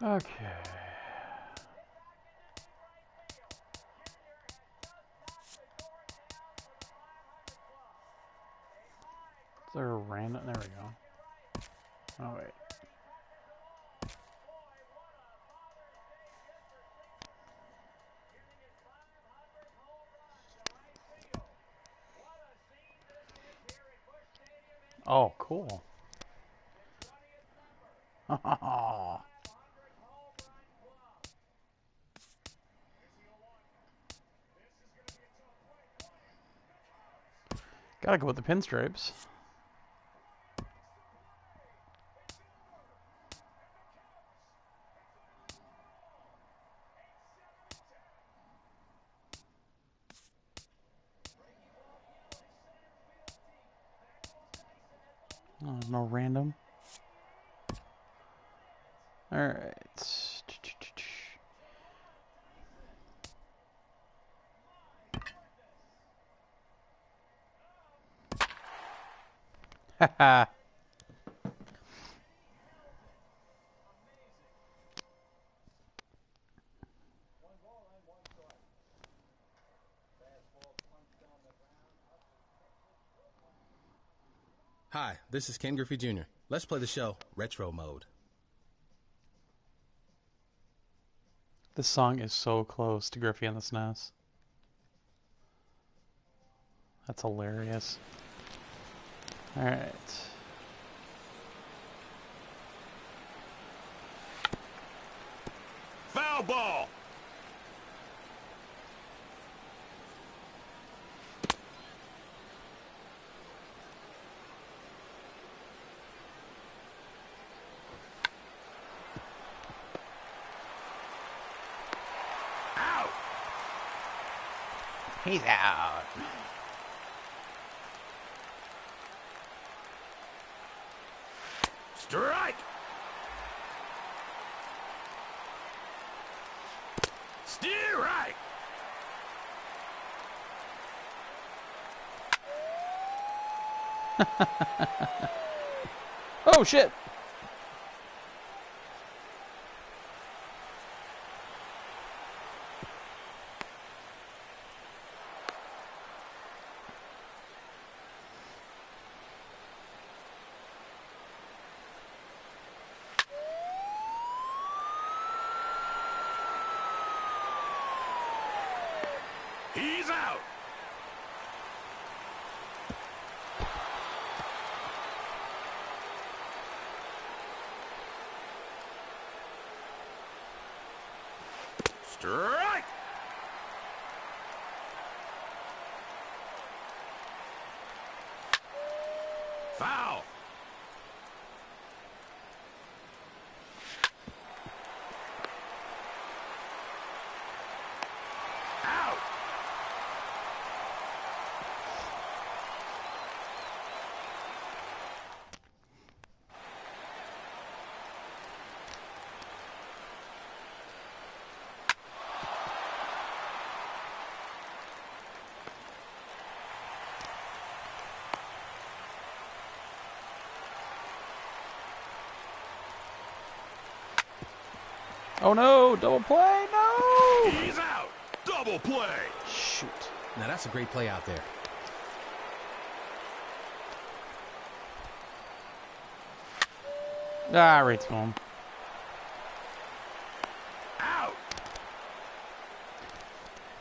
Okay. Is there a random? There we go. Oh, wait. Oh, cool. Gotta go with the pinstripes. Oh, there's no random. Alright. Haha. Hi, this is Ken Griffey Jr. Let's play the show Retro Mode. This song is so close to Griffey and the SNES. That's hilarious. Alright. Foul ball! Out! He's out. Strike! Steer right! Oh, shit! He's out! Strike! Foul! Out! Oh no! Double play! No! He's out! Double play! Shoot. Now that's a great play out there. Ah, right to him. Out!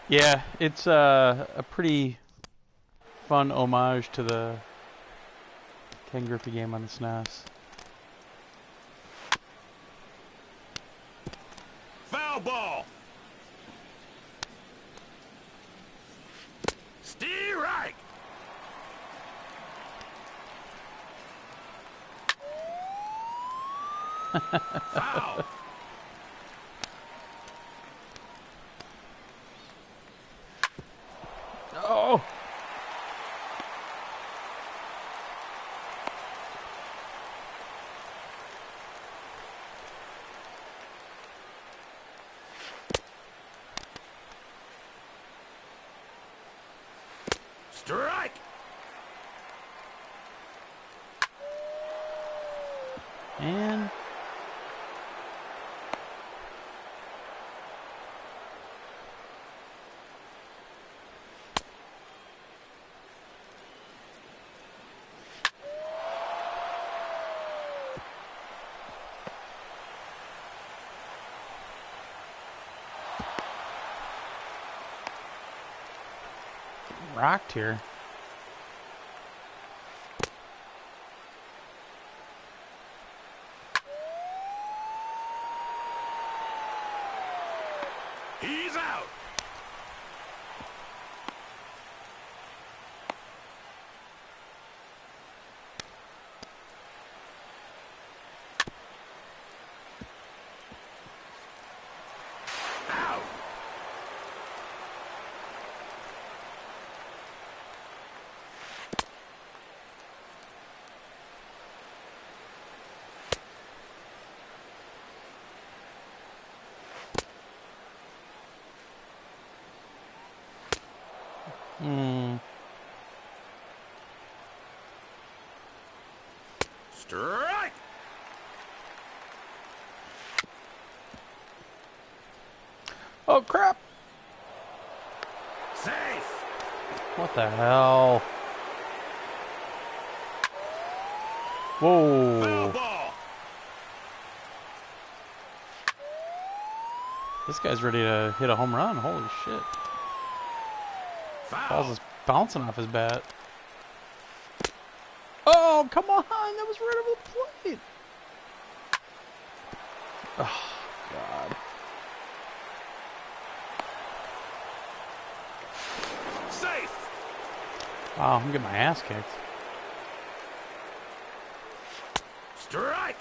Yeah, it's a pretty fun homage to the Ken Griffey game on the SNES. Foul ball! Steer right! Foul! Oh! Strike! And rocked here. He's out. Out. Strike. Oh crap! Safe. What the hell? Foul Whoa! ball. This guy's ready to hit a home run. Holy shit! Foul. Ball's just bouncing off his bat. Oh, come on! That was right over the plate! Oh, God. Safe. Wow, I'm getting my ass kicked. Strike.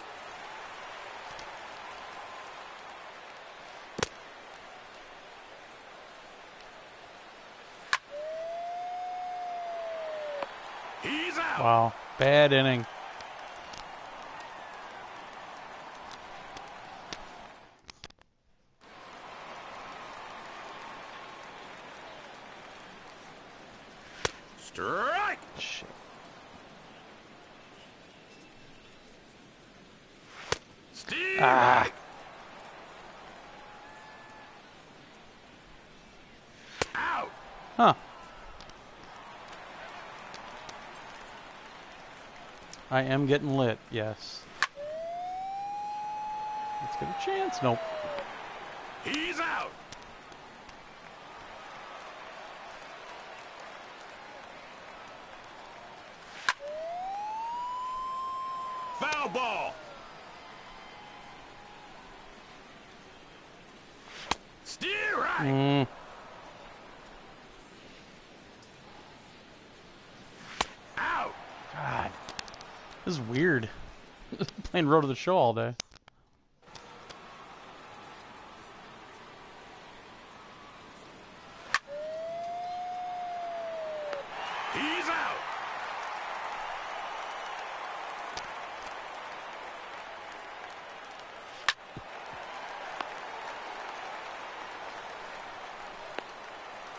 He's out. Wow, bad inning. Strike. Shit. Steal. Ah. Out. Huh. I am getting lit, yes. Let's get a chance. Nope. He's out. Foul ball. Steer right. Out. God. This is weird. Playing Road to the Show all day. He's out.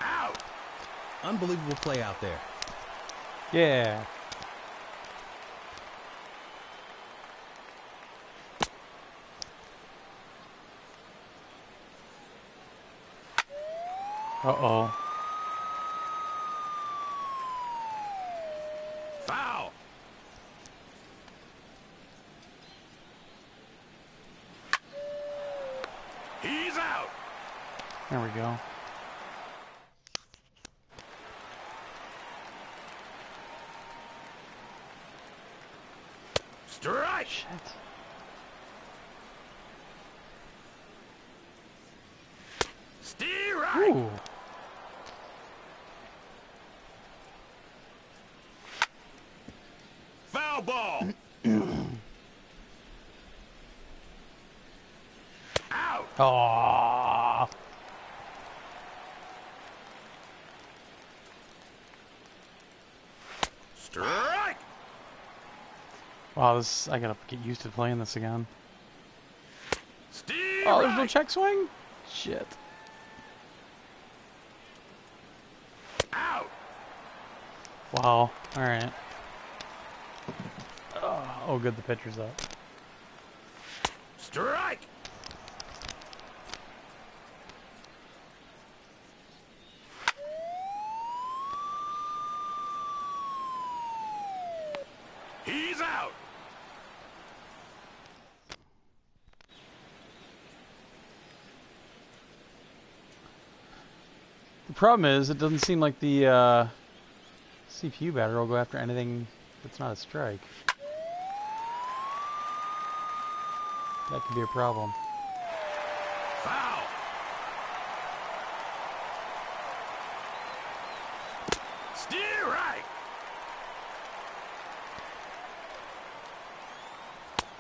Out. Unbelievable play out there. Yeah. Uh-oh. Foul. He's out. There we go. Strike. Shit. Steer right. Ooh. Foul ball. Out. Aww. Strike. Wow, this I gotta get used to playing this again. Steer Oh, there's no right. check swing? Shit. Out. Wow. Alright. Oh, good, the pitcher's up. Strike. He's out. The problem is, it doesn't seem like the CPU battery will go after anything that's not a strike. That could be a problem. Foul. Steer right.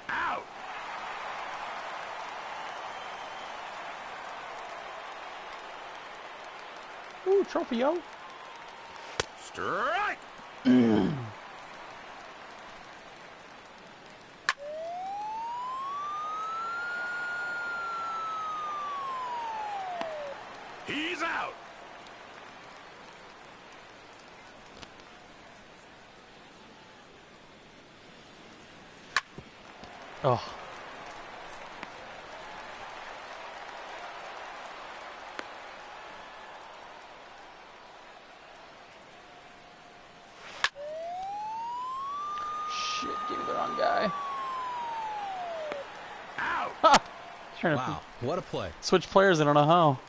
Out. Ooh, trophy, yo. Strike. He's out. Oh. Shit, give me the wrong guy. Out. Ha! Trying to Wow, what a play. switch players, I don't know how.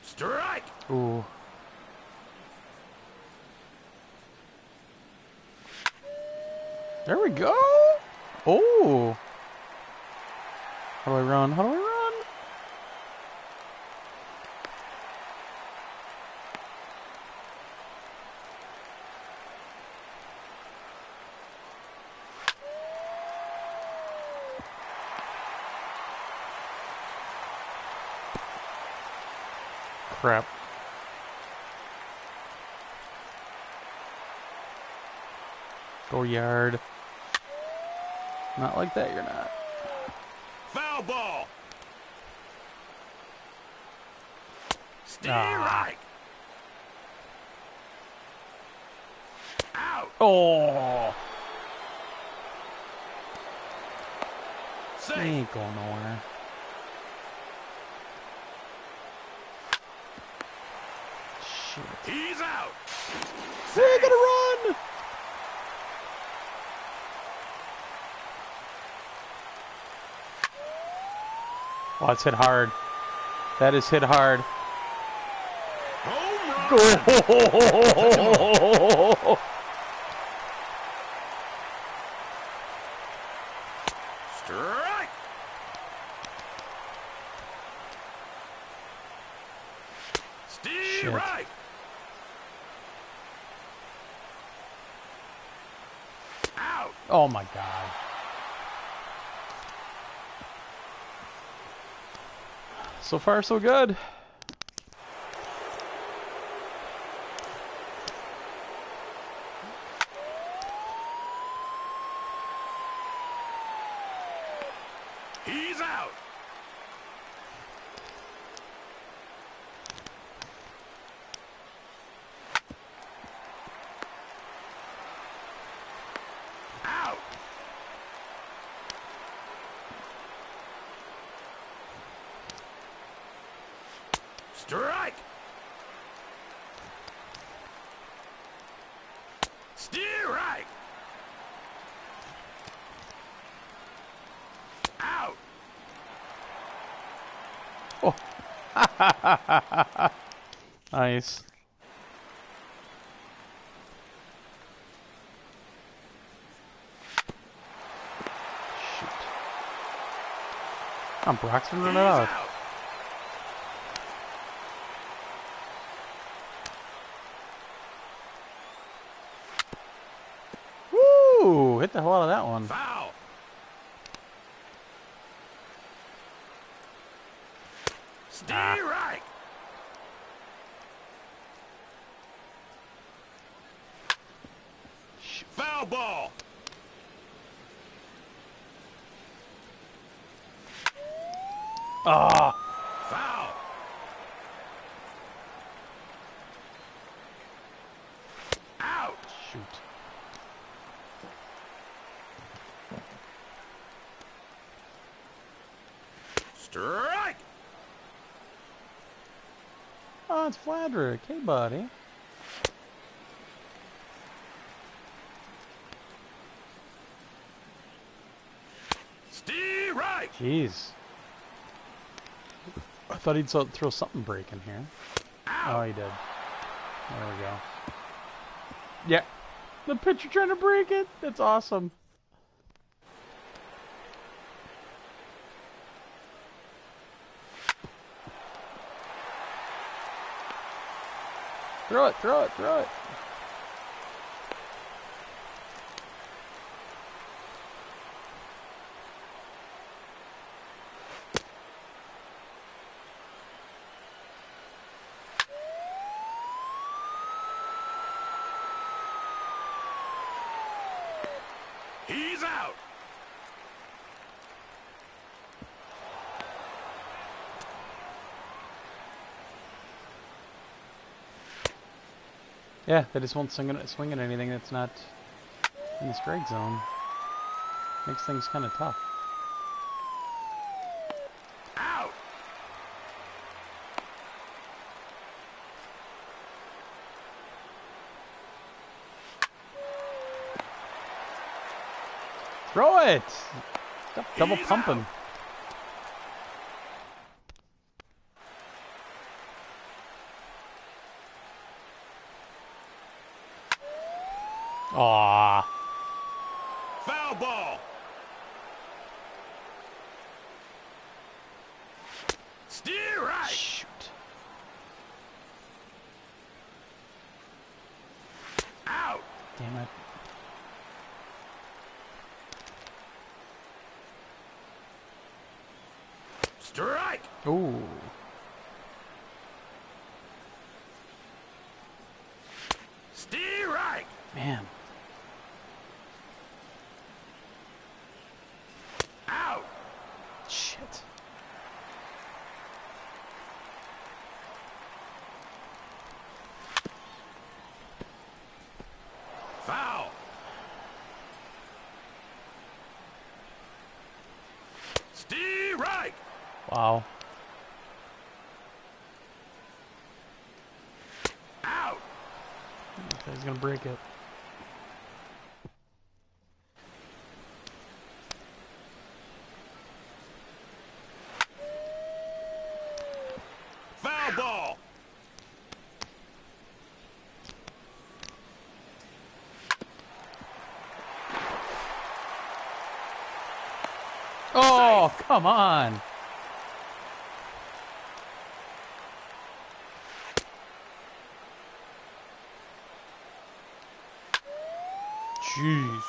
Strike. Ooh. There we go. Oh. How do I run? How do I run? Crap. Go yard. Not like that, you're not. Foul ball. Steer Ah. right. Out. Oh. He Safe. ain't going nowhere. Shit. He's out. We're gonna run! Oh, it's hit hard. That is hit hard. Home run. Strike. Steer Shit. right. Out. Oh my god. So far, so good. He's out. Out. Strike. Steer right. Out. Oh. Nice. Shoot. I'm Broxton running He's out. out. Woo! Hit the hell out of that one. Foul. Steer right. Shoot. Foul ball. Ah! Foul. Out. Shoot. Strike. Oh, it's Fladrick. Hey, buddy. Jeez. I thought he'd throw something break in here. Oh, he did. There we go. Yeah. The pitcher trying to break it. That's awesome. Throw it, throw it, throw it. He's out. Yeah, they just won't swing at anything that's not in the strike zone. Makes things kind of tough. Out. Throw it! Double He's pumping. out. Aww. Foul ball. Steer right. Shoot. Out. Damn it. Strike. Ooh. Steer right. Man. Out. Shit. Foul. Steer right. Wow. Out. He's gonna break it. Foul ball. Oh, come on. Jeez.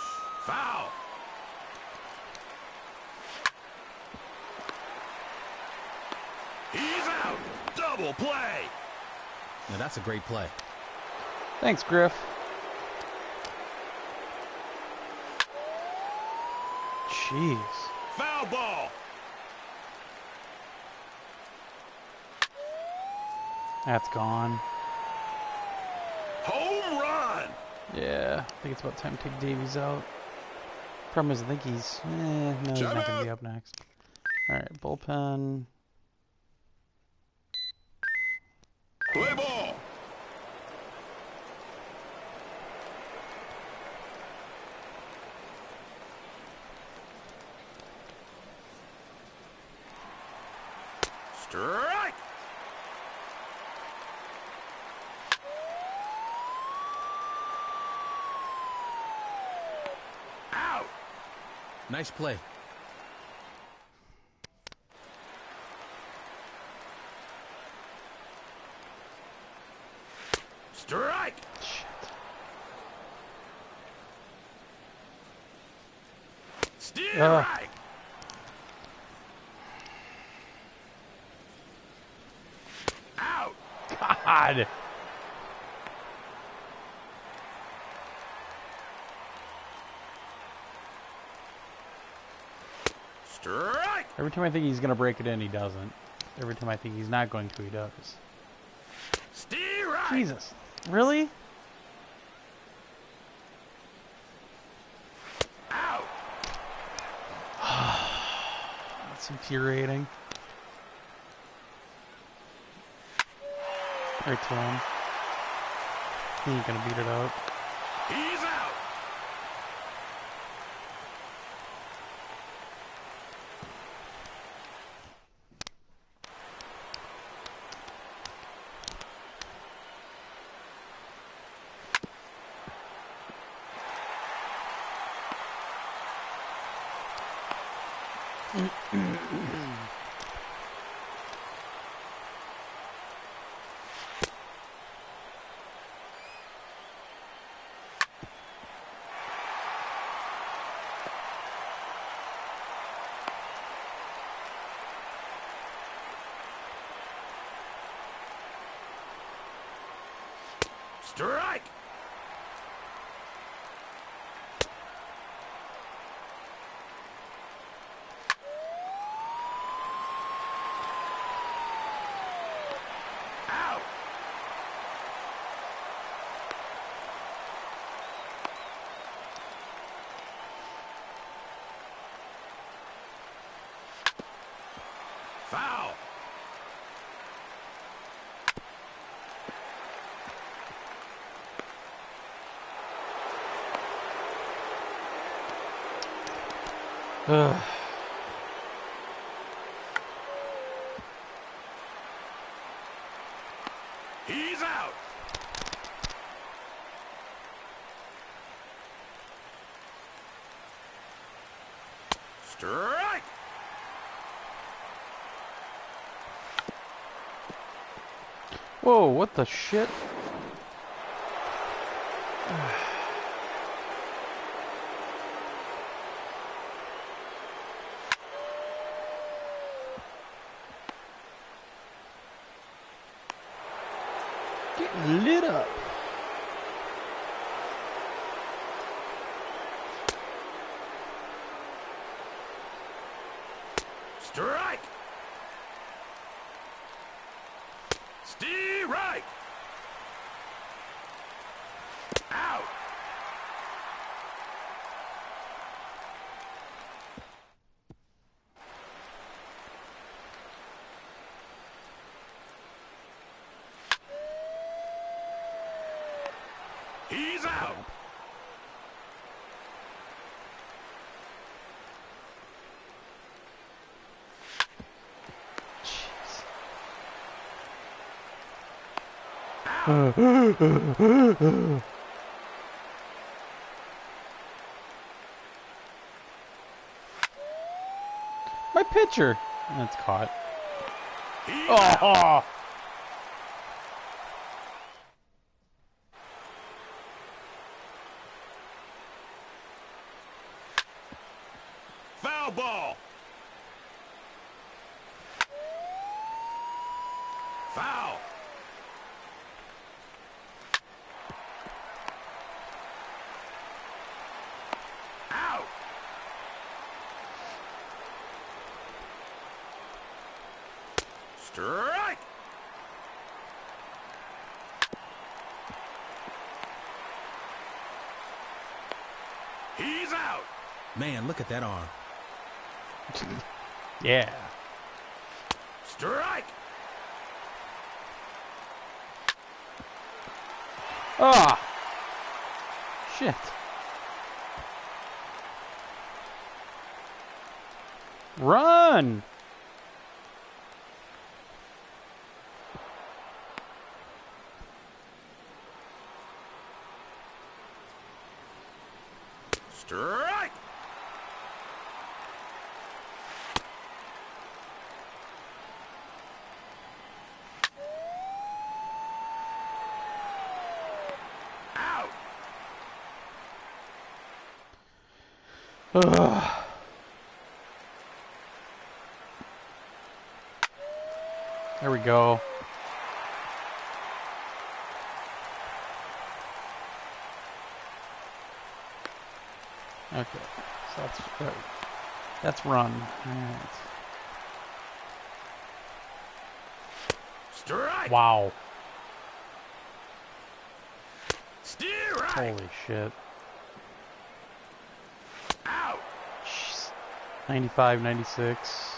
Foul. He's out. Double play. Now that's a great play. Thanks, Griff. Jeez. Foul ball. That's gone. Home run. Yeah, I think it's about time to take Davies out. Problem is, I think he's... no, he's Shut not going to up. be up next. Alright, bullpen. Play ball. Strike. Out. Nice play. Strike. Shit. Steer Ugh. right. Out. God! Strike. Every time I think he's going to break it in, he doesn't. Every time I think he's not going to, he does. Steer right. Jesus. Really? Out. That's infuriating. Right to him. He ain't gonna beat it out. He's out. Strike! Out! Foul! Ugh. He's out! Strike! Whoa, what the shit? Getting lit up. Strike! Strike! Out! He's out! My pitcher. That's caught. He's out! Oh. Foul ball! Foul! Out! Strike! He's out! Man, look at that arm. Yeah. Strike! Ah. Shit. Run. Strike! Out! Ugh. There we go. Okay, so that's run. All right. Strike! Wow. Strike! Holy shit. Out! Jeez. 95, 96.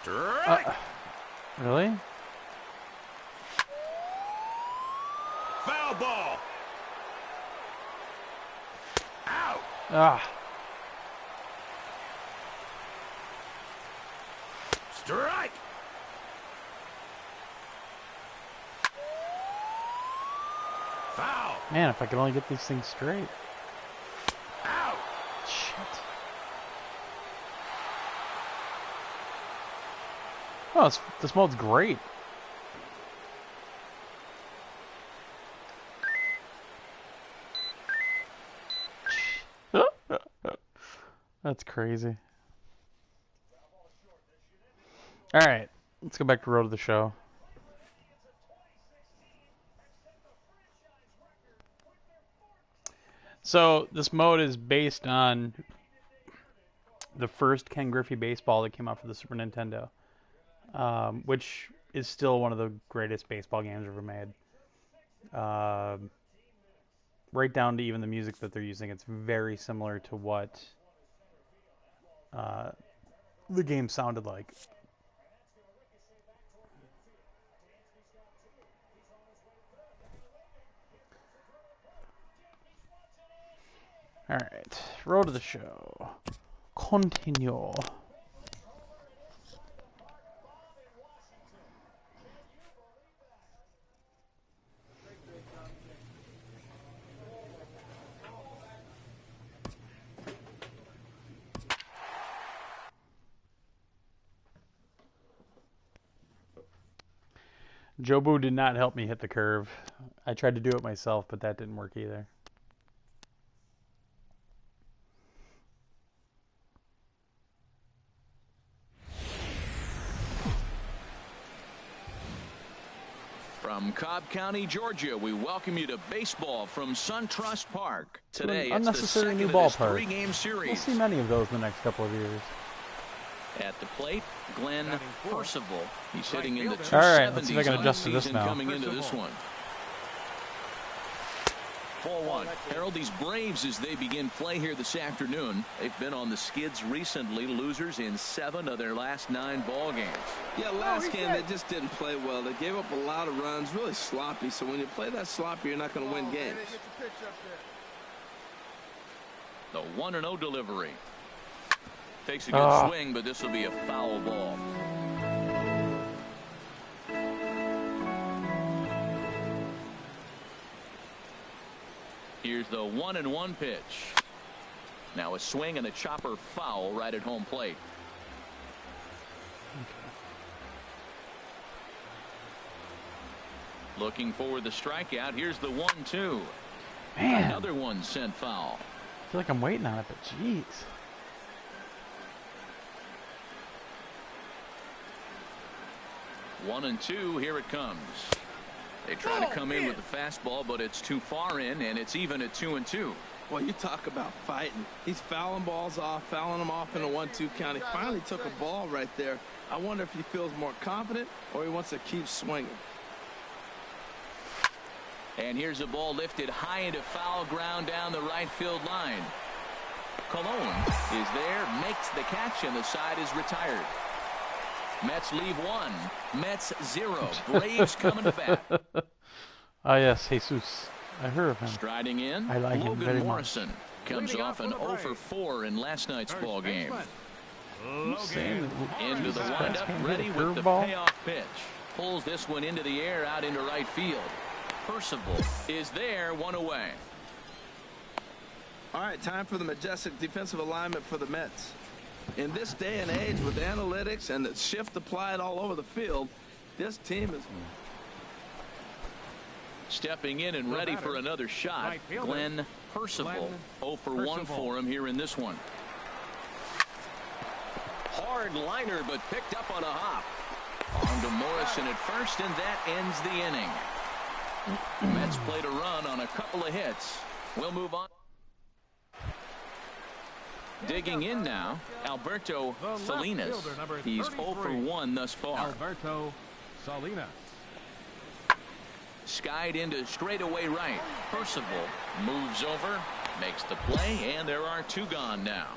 Strike! Really? Foul ball! Out! Ah. Strike! Foul! Man, if I could only get these things straight. Out! Shit. Oh, this mode's great. That's crazy. Alright, let's go back to Road to the Show. So, this mode is based on the first Ken Griffey baseball that came out for the Super Nintendo, which is still one of the greatest baseball games ever made. Right down to even the music that they're using, it's very similar to what the game sounded like. Alright, Road to the Show. Continue. Jobu did not help me hit the curve. I tried to do it myself, but that didn't work either. From Cobb County, Georgia, we welcome you to baseball from SunTrust Park. Today, An it's the unnecessary second new of this ballpark. three-game series. We'll see many of those in the next couple of years. At the plate, Glenn Percival. He's hitting in the 270s All right, let's see if I can on adjust to this season now. coming into this one. 4-1. Harold, these Braves, as they begin play here this afternoon, they've been on the skids recently, losers in 7 of their last 9 ball games. Yeah, last game they just didn't play well. They gave up a lot of runs, really sloppy. So when you play that sloppy, you're not going to win games. The 1-0 delivery. Takes a good swing, but this will be a foul ball. Here's the 1-1 pitch. Now a swing and a chopper foul right at home plate. Looking for the strikeout. Here's the 1-2. Man, Another one sent foul. I feel like I'm waiting on it, but jeez. One and two. Here it comes. They try to come in with the fastball, but it's too far in, and it's even at 2-2. Well, you talk about fighting. He's fouling balls off, fouling them off in a 1-2 count. He finally took a ball right there. I wonder if he feels more confident or he wants to keep swinging. And here's a ball lifted high into foul ground down the right field line. Colon is there, makes the catch, and the side is retired. Mets leave 1. Mets 0. Braves coming to bat. Ah, yes, Jesus. I heard of him. Striding in, I like him Logan very much. Morrison comes off an 0 for 4 in last night's ball game. Saying that- Into the Jesus Christ, windup, can't hit ready a with the curveball? payoff pitch. Pulls this one into the air out into right field. Percival is there, 1 away. All right, time for the majestic defensive alignment for the Mets. In this day and age with analytics and the shift applied all over the field, this team is... Stepping in and ready for another shot, Glenn Percival. 0 for 1 for him here in this one. Hard liner, but picked up on a hop. On to Morrison at first, and that ends the inning. The Mets played a run on a couple of hits. We'll move on. Digging in now, Alberto Salinas. He's 0 for 1 thus far. Alberto Salinas. Skied into straightaway right. Percival moves over, makes the play, and there are 2 gone now.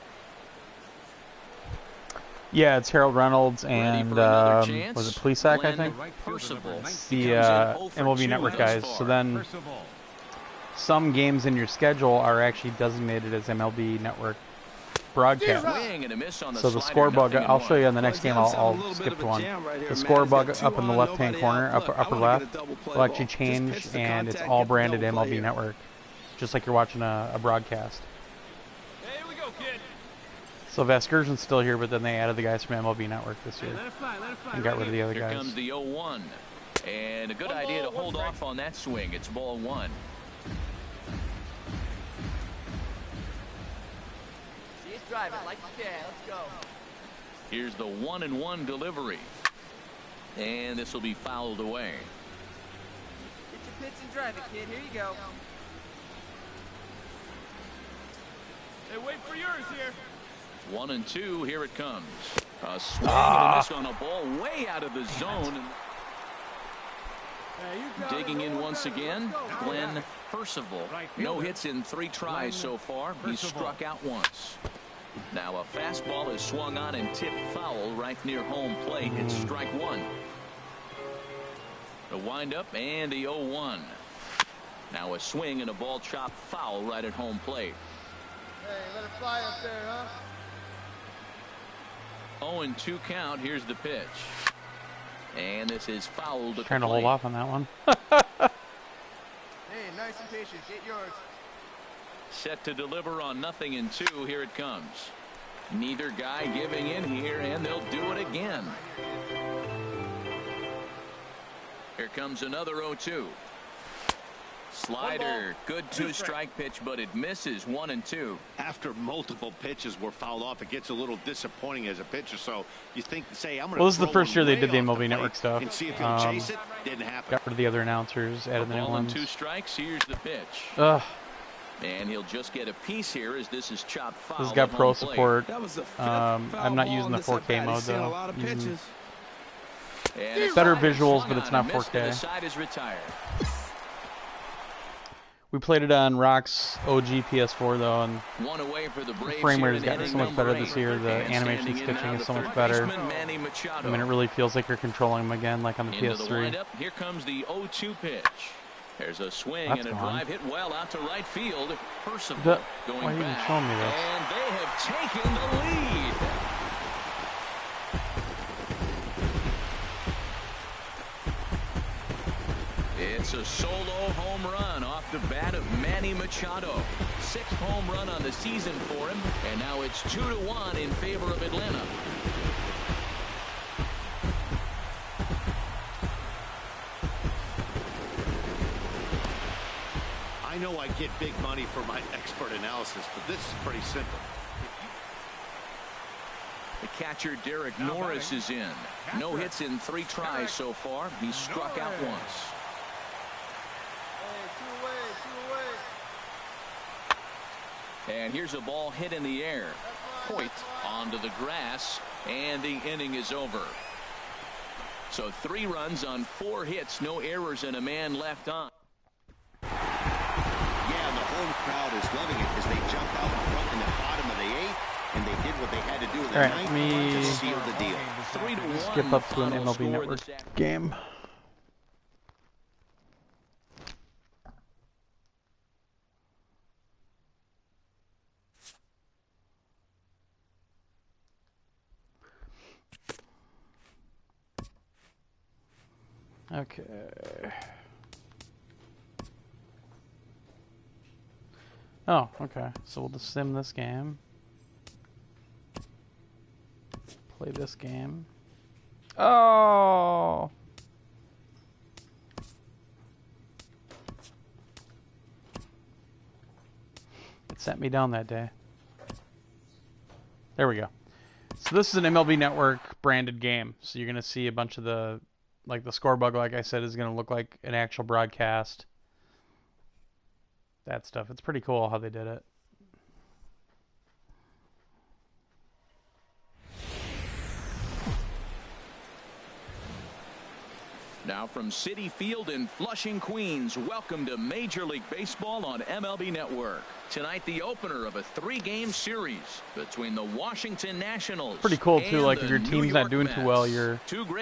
Yeah, it's Harold Reynolds and was it Plesac, I think? Percival. The MLB Network guys. So then some games in your schedule are actually designated as MLB Network broadcast. So the score bug, I'll show you on the next game. I'll skip to one. The score bug up in the left-hand corner, upper left, will actually change, and it's all branded MLB Network, just like you're watching a broadcast. So Vasgersian's still here, but then they added the guys from MLB Network this year and got rid of the other guys. Here comes the 0-1. And a good idea to hold off on that swing. It's ball 1. He's driving like you can. Let's go. Here's the 1-1 delivery. And this will be fouled away. Get your pitch and drive it, kid. Here you go. Hey, wait for yours here. 1-2. Here it comes. A swing and a miss on a ball way out of the zone. Digging in once again, Glenn Percival. No hits in 3 tries so far. He's struck out once. Now a fastball is swung on and tipped foul right near home plate. It's strike 1. The windup and the 0-1. Now a swing and a ball chopped foul right at home plate. Hey, let it fly up there, huh? 0-2 count. Here's the pitch. And this is fouled. Trying to hold off on that one. Hey, nice and patient. Get yours. Set to deliver on 0-2. Here it comes. Neither guy giving in here, and they'll do it again. Here comes another 0-2. Slider, good 2-strike pitch, but it misses. 1-2. After multiple pitches were fouled off, it gets a little disappointing as a pitcher. So you think, say, I'm going to. Well, this is the first year they did the MLB Network stuff. And see if he'll chase it. Didn't happen. Got rid of the other announcers, added the new ones. 2 strikes. Here's the pitch. Ugh. And he'll just get a piece here as this is chopped foul. This has got pro support. That was the I'm not using the 4K mode a though. lot of pitches. Better visuals, but it's not 4K. The side is retired. We played it on Rock's OG PS4 though, and One away for the Braves frame rate has here in gotten so inning much better number this year. The 8. animation And standing stitching in is so now much the better. third baseman, Manny Machado. I mean, it really feels like you're controlling them again, like on the Into the PS3. windup. Here comes the 0-2 pitch. There's a swing That's and a gone. drive hit well out to right field. Percival going why are you even back, showing me this? and they have taken the lead. It's a solo home run off the bat of Manny Machado. 6th home run on the season for him, and now it's 2-1 in favor of Atlanta. I know I get big money for my expert analysis, but this is pretty simple. The catcher Derek Norris is in. No hits in 3 tries so far. He's struck out once. And here's a ball hit in the air. Point onto the grass, and the inning is over. So 3 runs on 4 hits, no errors, and a man left on. Yeah, and the home crowd is loving it as they jump out in front in the bottom of the 8th, and they did what they had to do in the 9th to seal the deal. 3-1. Skip up to an MLB Network game. Okay. Oh, okay. So we'll just sim this game. Play this game. Oh! It sent me down that day. There we go. So this is an MLB Network branded game. So you're going to see a bunch of the, like the score bug, like I said, is going to look like an actual broadcast. That stuff. It's pretty cool how they did it. Now from Citi Field in Flushing, Queens, welcome to Major League Baseball on MLB Network. Tonight, the opener of a 3-game series between the Washington Nationals. Pretty cool too. Like if your New team's not York doing Mets. too well, your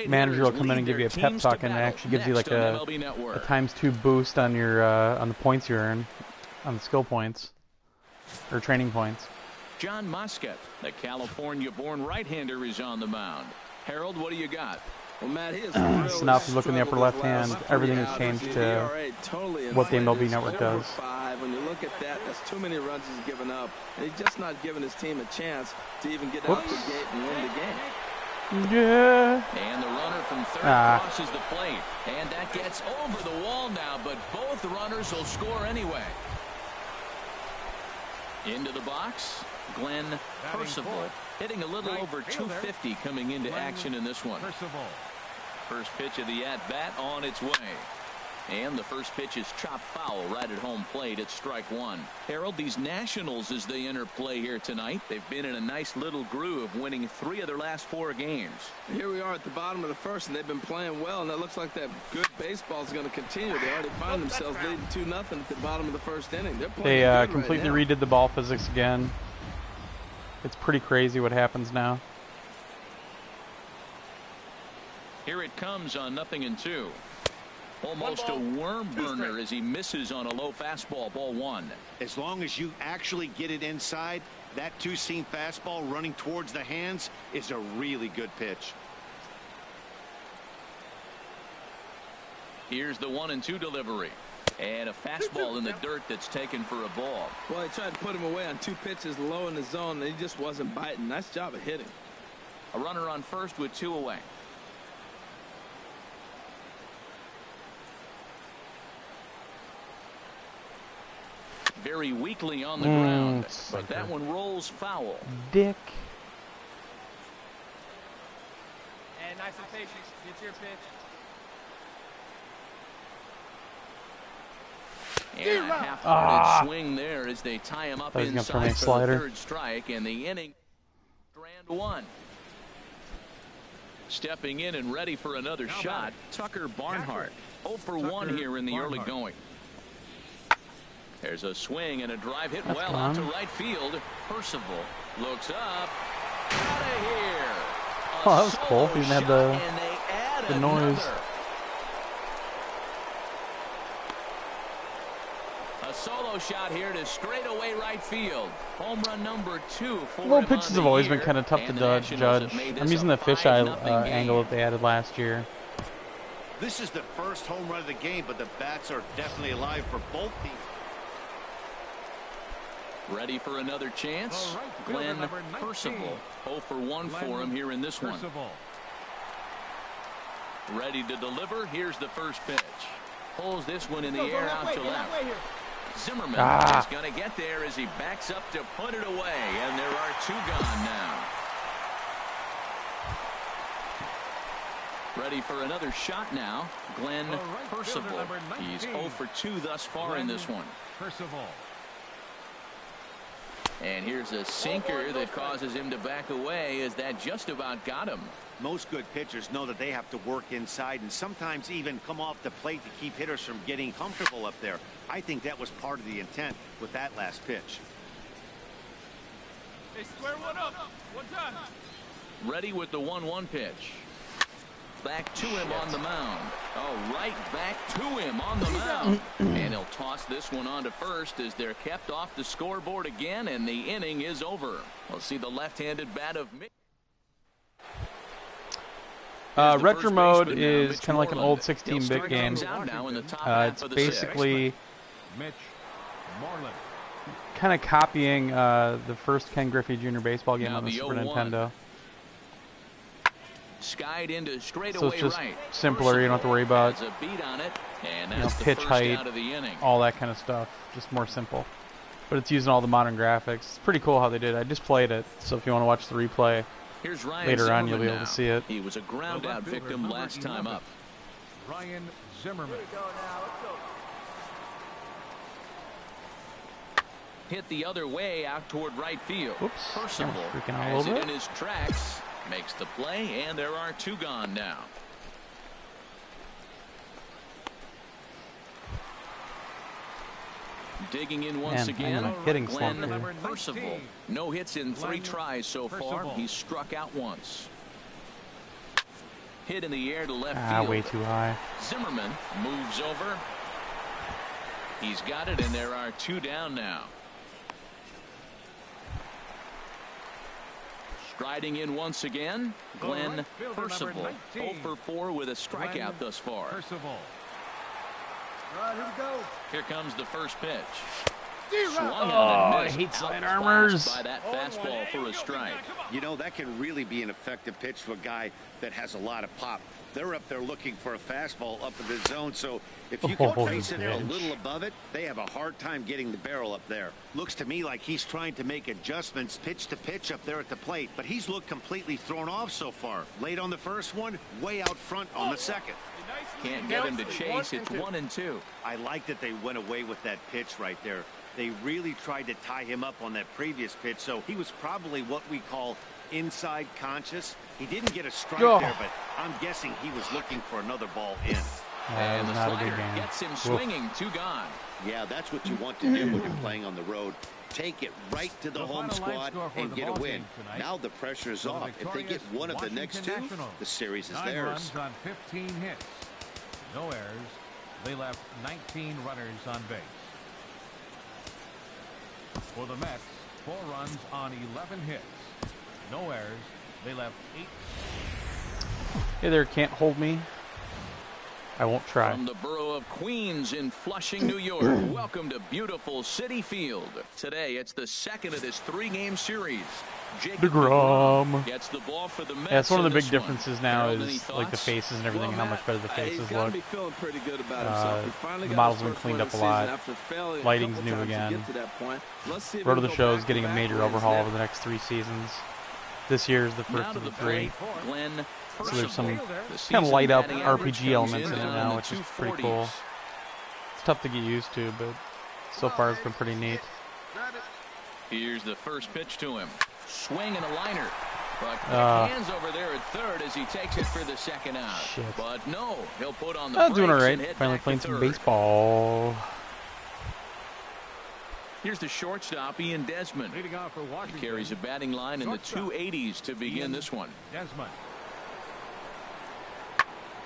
manager will come in and give you a pep talk, and it actually gives you like a ×2 boost on your on the points you earn, on the skill points or training points. John Muscat, the California-born right-hander, is on the mound. Harold, what do you got? Well, Matt, he is So now if you look in the upper left hand, everything has changed to what the MLB Network does. 5. When you look at that, that's too many runs he's given up. And he's just not giving his team a chance to even get out the gate and win the game. Yeah. And the runner from third crosses the plate. And that gets over the wall now, but both runners will score anyway. Into the box, Glenn Percival, hitting a little over 250 coming into action in this one. First pitch of the at-bat on its way. And the first pitch is chopped foul right at home plate at strike one. Harold, these Nationals, as they enter play here tonight, they've been in a nice little groove, winning 3 of their last 4 games. Here we are at the bottom of the first, and they've been playing well, and it looks like that good baseball is going to continue. They already find themselves leading 2-0 at the bottom of the first inning. They're playing They completely redid the ball physics again. It's pretty crazy what happens now. Here it comes on 0-2. Almost a worm burner as he misses on a low fastball, ball 1. As long as you actually get it inside, that two-seam fastball running towards the hands is a really good pitch. Here's the 1-2 delivery. And a fastball in the dirt that's taken for a ball. Well, he tried to put him away on 2 pitches low in the zone, and he just wasn't biting. Nice job of hitting. A runner on first with 2 away. Very weakly on the ground, but that one rolls foul. Dick. And nice and patient. Get your pitch. And a half-hearted swing there as they tie him up inside for the 3rd strike, and the inning strand 1. Stepping in and ready for another shot, Tucker Barnhart. 0 for 1 here in the early going. There's a swing and a drive hit well out to right field. Percival looks up. Out of here. Oh, that was cool. He even had the noise. A solo shot here to straightaway right field. Home run number 2 for him. Low pitches have always been kind of tough to judge. I'm using the fisheye angle that they added last year. This is the first home run of the game, but the bats are definitely alive for both teams. Ready for another chance. Glenn Percival. 0 for 1 for him here in this one. Ready to deliver. Here's the first pitch. Pulls this one in the air out to left. Zimmerman is going to get there as he backs up to put it away. And there are 2 gone now. Ready for another shot now. Glenn Percival. He's 0 for 2 thus far in this one. And here's a sinker that causes him to back away as that just about got him. Most good pitchers know that they have to work inside and sometimes even come off the plate to keep hitters from getting comfortable up there. I think that was part of the intent with that last pitch. They square one up. One time. Ready with the 1-1 pitch. Back to him on the mound. Oh, right back to him on the mound. And he'll toss this one on to first as they're kept off the scoreboard again, and the inning is over. We'll see the left-handed bat of Mick. Retro mode is kind of like an old 16-bit game. It's basically kind of copying the first Ken Griffey Jr. baseball game on the Super Nintendo. Skied into straight so it's just simpler. You don't have to worry about pitch height, all that kind of stuff. Just more simple. But it's using all the modern graphics. It's pretty cool how they did it. I just played it, so if you want to watch the replay later on, you'll be able to see it. He was a ground out victim last time up. Ryan Zimmerman. Hit the other way out toward right field. Oops. Percival has it in his tracks. Makes the play, and there are 2 gone now. Digging in once again, Glenn Percival. No hits in 3 tries so far. He's struck out once. Hit in the air to left field. Way too high. Zimmerman moves over. He's got it, and there are 2 down now. Striding in once again, Glenn Percival. 0 for 4 with a strikeout thus far. All right, here we go. Here comes the first pitch. I hate sidearmers. By that fastball for a strike. You know, that can really be an effective pitch to a guy that has a lot of pop. They're up there looking for a fastball up in the zone, so if you can place it a little above it, they have a hard time getting the barrel up there. Looks to me like he's trying to make adjustments pitch to pitch up there at the plate, but he's looked completely thrown off so far. Late on the first one, way out front on the second. Can't get him to chase. It's 1-2. I like that they went away with that pitch right there. They really tried to tie him up on that previous pitch, so he was probably what we call inside conscious. He didn't get a strike there, but I'm guessing he was looking for another ball in. And the slider gets him swinging. 2 gone. Yeah, that's what you want to do when you're playing on the road. Take it right to the home squad and get a win. Now the pressure is off. If they get one of the next 2, the series is 9 theirs. runs on 15 hits. No errors. They left 19 runners on base. For the Mets, 4 runs on 11 hits. No errors. They left 8. Hey there, can't hold me. I won't try. From the borough of Queens in Flushing, New York, welcome to beautiful Citi Field. Today, it's the second of this 3-game series. DeGrom gets the ball for the Mets. Yeah, it's one of the big differences now is like the faces and everything, and how much better the faces look. Be feeling pretty good about himself. The models have been cleaned up a lot. Lighting's new again. Road to the Show is getting a major overhaul over the next 3 seasons. This year is the first of the 3. So there's some kind of light up RPG elements in it now, which is pretty cool. It's tough to get used to, but so far it's been pretty neat. Here's the first pitch to him. Swing and a liner. But hands over there at third as he takes it for the second out. Shit. But no, he'll put on the I'm doing brakes and alright. hit Finally back playing to some third. baseball. Here's the shortstop, Ian Desmond. Leading off for Washington. He carries a batting line in the 280s to begin this one. Desmond.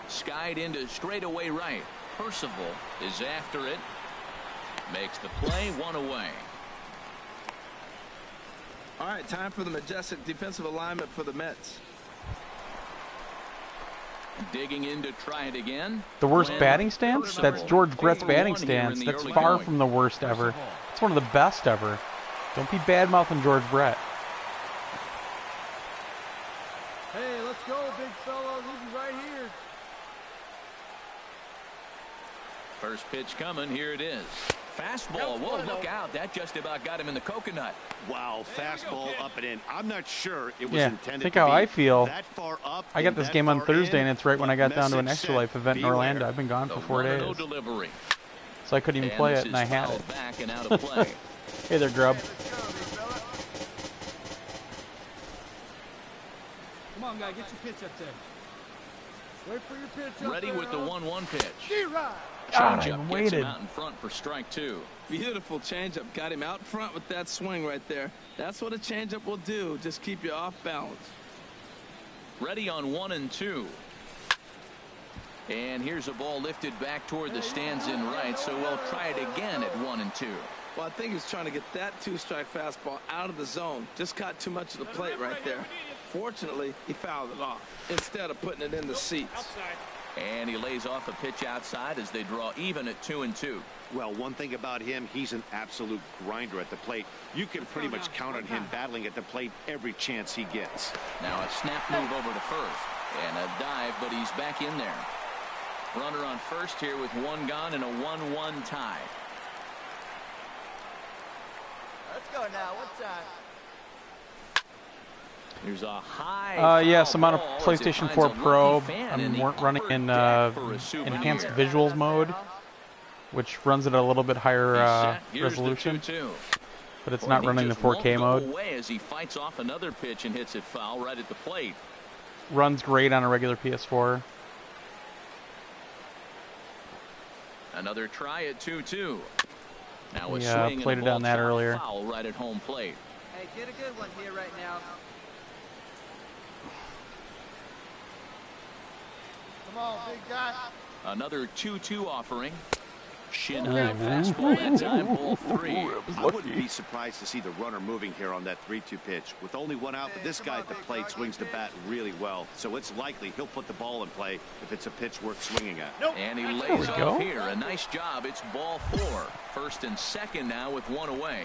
Skied into straightaway right. Percival is after it. Makes the play, 1 away. All right, time for the majestic defensive alignment for the Mets. Digging in to try it again. The worst batting stance? That's George Brett's batting stance. That's far from the worst ever. It's one of the best ever. Don't be bad-mouthing George Brett. Hey, let's go, big fella. This is right here. First pitch coming. Here it is. Fastball. Whoa, look out. That just about got him in the coconut. Wow, fastball up and in. I'm not sure it was Yeah, intended think to how be I feel. that far up. I got this game on Thursday, and it's right when I got down to an Extra Life event in Orlando. I've been gone for 4 days. Delivery. So I couldn't even play it, and I had it. Back and out of play. Hey there, Grub. Come on, guy, get your pitch up there. Wait for your pitch up Ready there, with the 1-1 pitch. G-Rod. God, I Changeup gets waited. him out in front for strike 2. Beautiful changeup. Got him out front with that swing right there. That's what a changeup will do. Just keep you off balance. Ready on 1 and 2. And here's a ball lifted back toward the stands in right, so we'll try it again at 1 and 2. Well, I think he's trying to get that 2-strike fastball out of the zone. Just caught too much of the plate right there. Fortunately, he fouled it off instead of putting it in the seats. And he lays off a pitch outside as they draw even at 2 and 2. Well, one thing about him, he's an absolute grinder at the plate. You can pretty much count on him battling at the plate every chance he gets. Now a snap move over to first. And a dive, but he's back in there. Runner on first here with 1 gone and a 1-1 tie. Let's go now. What time? There's a high. Yes, I'm on a ball as it PlayStation finds 4 a lucky Pro. fan in I'm the running upper in deck for a souvenir. enhanced visuals mode, which runs at a little bit higher Here's the resolution, 2-2. but it's Boy, not he running the just won't 4K go mode. away as he fights off another pitch and hits it foul right at the plate. Runs great on a regular PS4. Another try at 2-2. Now a Yeah, swing played and it a on ball that shot earlier. foul right at home plate. Hey, get a good one here right now. Come on, big guy. Another 2-2 offering. Shin high fastball that time, ball 3. I wouldn't be surprised to see the runner moving here on that 3-2 pitch. With only one out, but this guy at the plate swings the bat really well, so it's likely he'll put the ball in play if it's a pitch worth swinging at. And he lays off here. A nice job. It's ball 4. First and second now with 1 away.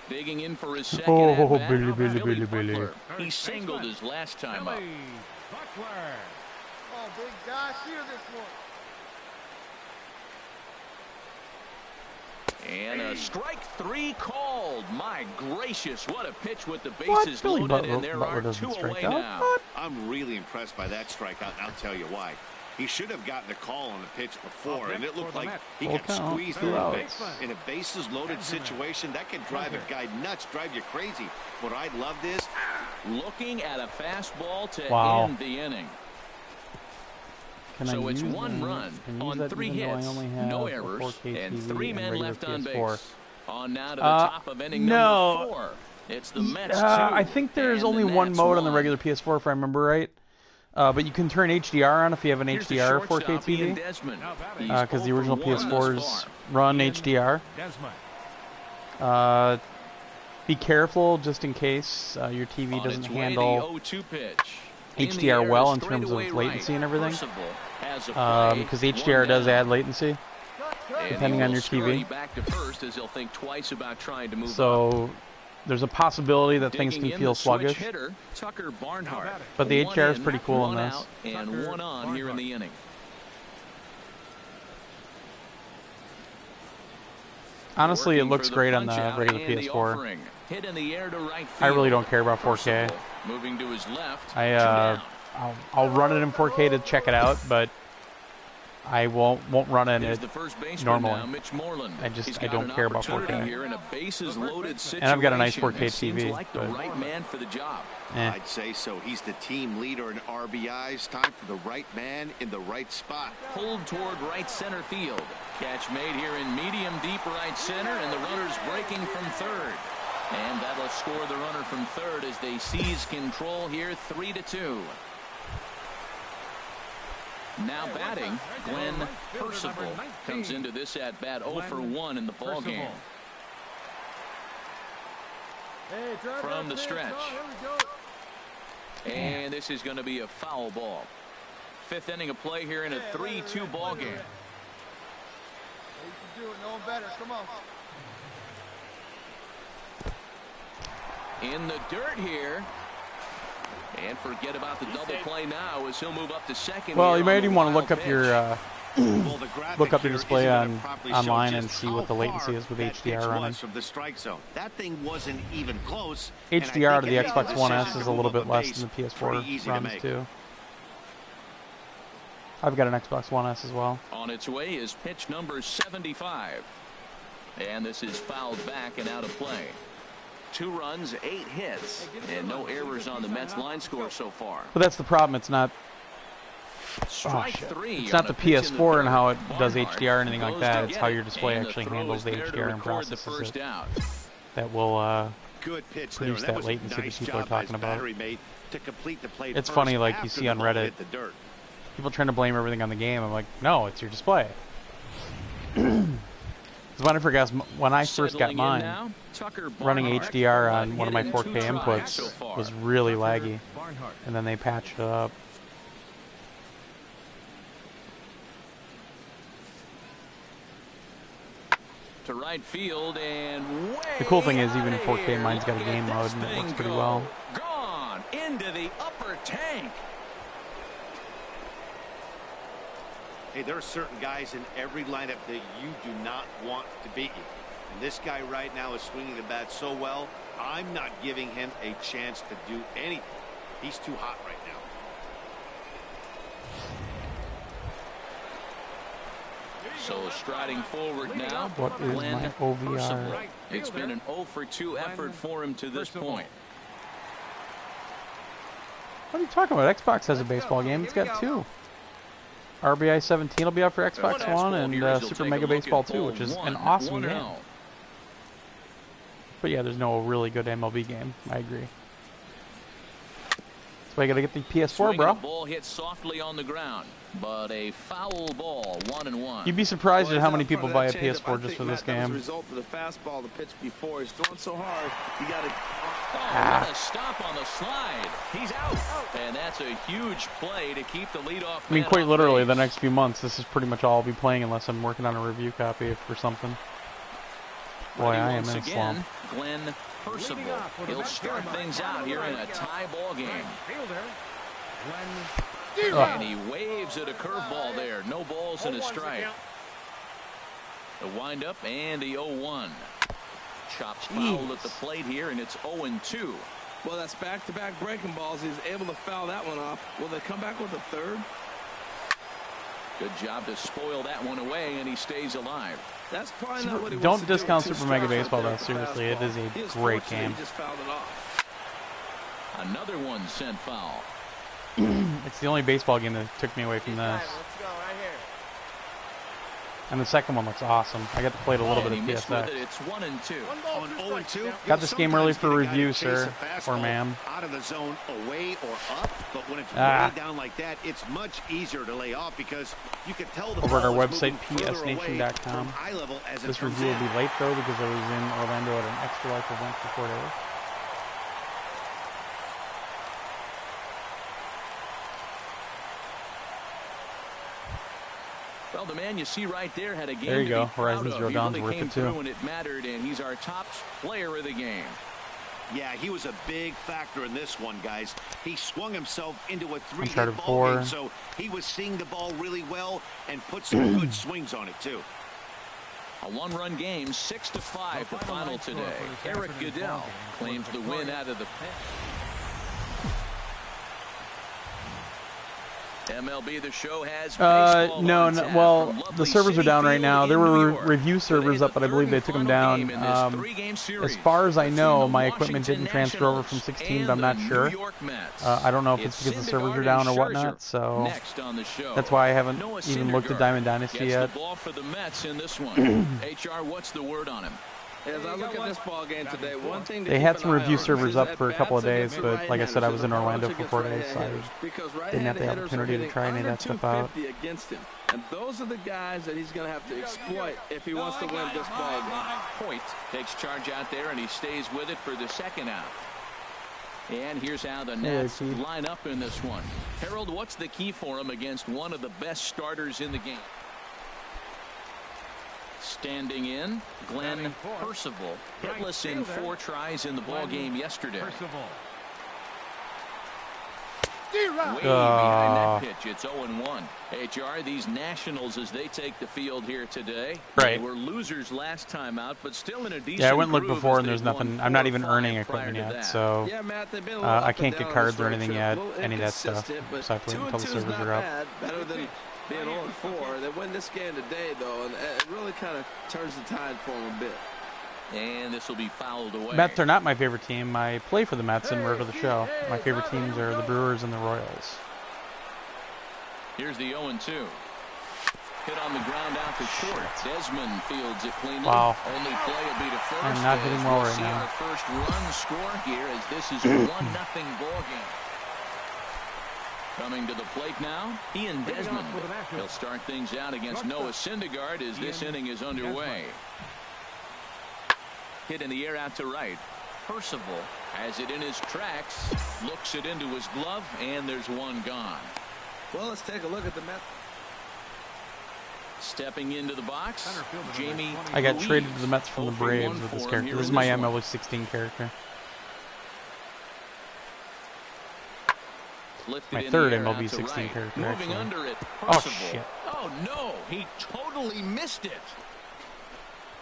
Digging in for his second at bat. Billy. He singled his last time up. Come on, big guy, steer this one. And a strike 3 called. My gracious, what a pitch with the bases loaded, and there are 2 away now. I'm really impressed by that strikeout, and I'll tell you why. He should have gotten a call on the pitch before, and it looked like he got squeezed through a base. In a bases-loaded situation, that can drive a guy nuts, drive you crazy. What I loved is looking at a fastball to end the inning. Can So it's use 1 that? run Can I on use that 3 even though I hits, only have no a errors, 4K and TV 3 men regular left on PS4? base. On now to the top of inning number 4. It's the Mets 2. I think there's only one mode on the regular PS4, if I remember right. But you can turn HDR on if you have an HDR 4K TV. Because the original PS4s run HDR. Be careful just in case your TV doesn't handle HDR well in terms of latency and everything. Because HDR does add latency depending on your TV. So there's a possibility that things can feel sluggish. But the HDR is pretty cool in this. And 1 on here in the inning. Honestly, it looks great on the regular PS4. Hit in the air to right field. I really don't care about 4K. Moving to his left. I'll run it in 4K to check it out, but I won't run it normally. I don't care about 4K. Here in a bases loaded situation. And I've got a nice 4K TV. Like the right man for the job. I'd say so. He's the team leader in RBIs. Time for the right man in the right spot. Pulled toward right center field. Catch made here in medium deep right center, and the runner's breaking from third. And that'll score the runner from third as they seize control here, 3-2. Now batting, Glenn Percival comes into this at bat 0 for 1 in the ball game. From the stretch. And this is going to be a foul ball. 5th inning of play here in a 3-2 ball game. You can do it, no one better. Come on. In the dirt here. And forget about the double play now as he'll move up to second. Well, you might even want to look up your look up your display online and see what the latency is with HDR running. From the strike zone. That thing wasn't even close. HDR to the Xbox One S is a little bit less than the PS4 runs too. I've got an Xbox One S as well. On its way is pitch number 75. And this is fouled back and out of play. 2 runs, 8 hits, and no errors on the Mets line score so far. But that's the problem. It's not. Strike 3. It's not the PS4 and how it does HDR or anything like that. It's how your display actually handles the HDR and processes it. That will produce that latency that people are talking about. It's funny, like you see on Reddit, people trying to blame everything on the game. I'm like, no, it's your display. When I first got mine, running HDR on one of my 4K inputs was really laggy, and then they patched it up. To right field, and the cool thing is, even in 4K, mine's got a game mode, and it works pretty well. Gone into the upper tank. Hey, there are certain guys in every lineup that you do not want to beat you. And this guy right now is swinging the bat so well, I'm not giving him a chance to do anything. He's too hot right now. So striding forward now, what is my OVR? It's been an 0 for 2 effort for him to this point. What are you talking about? Xbox has a baseball game. It's got 2. RBI 17 will be out for Xbox One, and Super Mega Baseball 2, which is an awesome game. But yeah, there's no really good MLB game. I agree. why I gotta get the PS4, Swing bro. the ball hit softly on the ground, but a foul ball, 1-1. You'd be surprised at how many He's out people in buy a front of that PS4 changeup. just for I this think, Matt, that was game. a result of the fastball the pitch before. He's throwing so hard, you got to... What a stop on the slide. He's out. And that's a huge play to keep the leadoff. I mean, man quite off literally, base. the next few months, this is pretty much all I'll be playing unless I'm working on a review copy for something. Boy, Ready I am once in a slump. again, Glenn Percival. He'll start things out here in a tie ball game. And he waves at a curveball there. No balls and a strike. The windup and the 0-1. Chops foul at the plate here, and it's 0-2. Well, that's back-to-back breaking balls. He's able to foul that one off. Will they come back with a third? Good job to spoil that one away, and he stays alive. That's probably not what he Don't wants to do discount with two Super Mega strikes Baseball, right though. there Seriously, it with is the a fastball. He was great fortunate game. He just fouled it off. Another one sent foul. It's the only baseball game that took me away from this. Let's go right here. And the second one looks awesome. I got to play it a little And bit he of missed with PSX. it. It's 1-2. On 0-2. Got this game early for review, sir, or ma'am. Out of the zone, away or up, but when it's Ah. way down like that, it's much easier to lay off because you can tell the Over at our ball is website, moving further away psnation.com. from eye level as it This comes review will in. be late, though, because I was in Orlando at an Extra Life event for 4 days. Well, the man you see right there had a game There you to go. be proud Horizon of. Zero He Dawn's really worth came it, too. through when it mattered, and he's our top player of the game. Yeah, he was a big factor in this one, guys. He swung himself into a Uncharted three-hit ball 4. game, so he was seeing the ball really well and put some good swings on it, too. A one-run game, 6-5 the final today. Eric Goodell claims the win out of the pen. MLB The Show has no, well, the servers are down right now. There were review servers up, but I believe they took them down. As far as I know, my equipment didn't transfer over from 16, but I'm not sure. I don't know if it's because the servers are down or whatnot, so that's why I haven't even looked at Diamond Dynasty yet. HR, what's the word on him? As I look at this ball game today, one thing to They keep had an some eye review on servers is up that for a couple of bats days, against but like I said, I was in Orlando for 4 days, so I didn't have the opportunity to try any of that stuff out. Against him. And those are the guys that he's going to have to exploit if he wants to win this ball game. Point takes charge out there, and he stays with it for the second out. And here's how the Nats line up in this one. Harold, what's the key for him against one of the best starters in the game? Standing in, Glenn Percival, hitless in 4 tries in the ball game yesterday. Way behind that pitch. It's 0-1. HR, these Nationals, as they take the field here today, Right. they were losers last time out, but still in a decent Yeah, I went and looked groove before, as and there's they've nothing. won I'm not 4 even or earning 5 prior equipment to yet, that. so Yeah, Matt, they've been a little I up can't and get down cards on or this anything road yet, trip. A little any of that stuff. inconsistent, but So I have to wait until the 2-2 is servers not are up. bad. Better than being 0-4. They win this game today, though, and it really kind of turns the tide for them a bit. And this will be fouled away. Mets are not my favorite team. I play for the Mets and we're to the show. My favorite teams are the Brewers and the Royals. Here's the 0-2. Hit on the ground out to short. Desmond fields it cleanly. Wow. Only play will be to first. I'm not hitting well right see now. Our first run score here as this is a 1-0 ball game. Coming to the plate now, Ian Desmond. He'll start things out against Noah Syndergaard as this inning is underway. Hit in the air out to right. Percival has it in his tracks, looks it into his glove, and there's one gone. Well, let's take a look at the Mets. Stepping into the box, Jamie I got Louise. traded to the Mets from the Braves with this character. This is my MLB 16 character. Lifted My in third the air MLB out to 16 right. character, Moving actually. under it, Oh, Percival. shit. Oh, no, he totally missed it.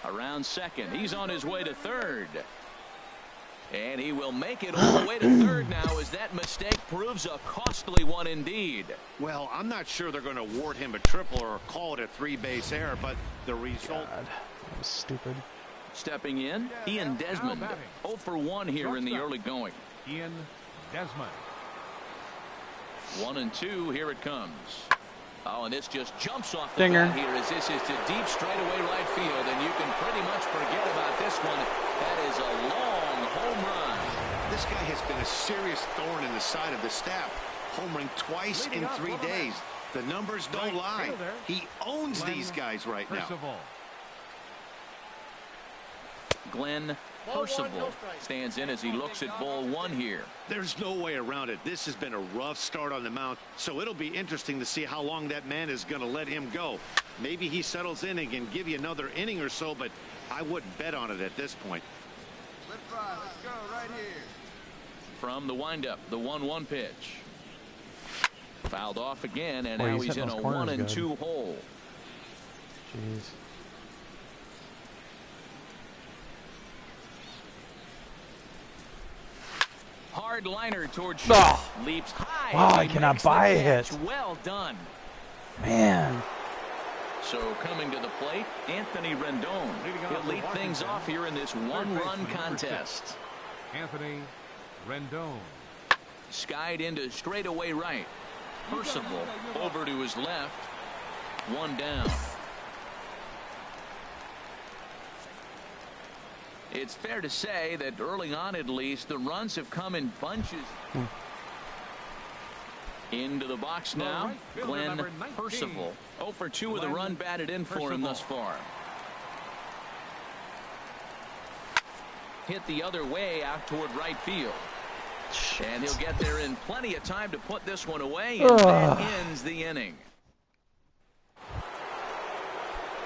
Around second, he's on his way to third. And he will make it all the way to third now as that mistake proves a costly one indeed. Well, I'm not sure they're going to award him a triple or call it a 3-base error, but the result... God, that was stupid. Stepping in, Ian Desmond. 0 for 1 here in the early going. Ian Desmond. 1-2, here it comes. Oh, and this just jumps off the Dinger. bat here as this is to deep straightaway right field, and you can pretty much forget about this one. That is a long home run. This guy has been a serious thorn in the side of the staff, homering twice in 3 days. The numbers don't lie. He owns these guys right now. Glenn Percival stands in as he looks at ball one here. There's no way around it. This has been a rough start on the mound, so it'll be interesting to see how long that man is going to let him go. Maybe he settles in and can give you another inning or so, but I wouldn't bet on it at this point. Let's go right here. From the windup, the 1-1 pitch. Fouled off again, and Boy, now he's he's in hitting a those corners 1-2 hole. Jeez. Hard liner towards short. Oh. Leaps high. Wow, I He cannot makes the buy a catch. hit. Well done. Man. So coming to the plate, Anthony Rendon. He'll lead things off here in this one-run contest. Anthony Rendon. Skied into straightaway right. Percival over to his left. One down. It's fair to say that early on, at least, the runs have come in bunches. Into the box now, Glenn Percival. 0 for 2 with a run batted in for him thus far. Hit the other way out toward right field. And he'll get there in plenty of time to put this one away, and that ends the inning.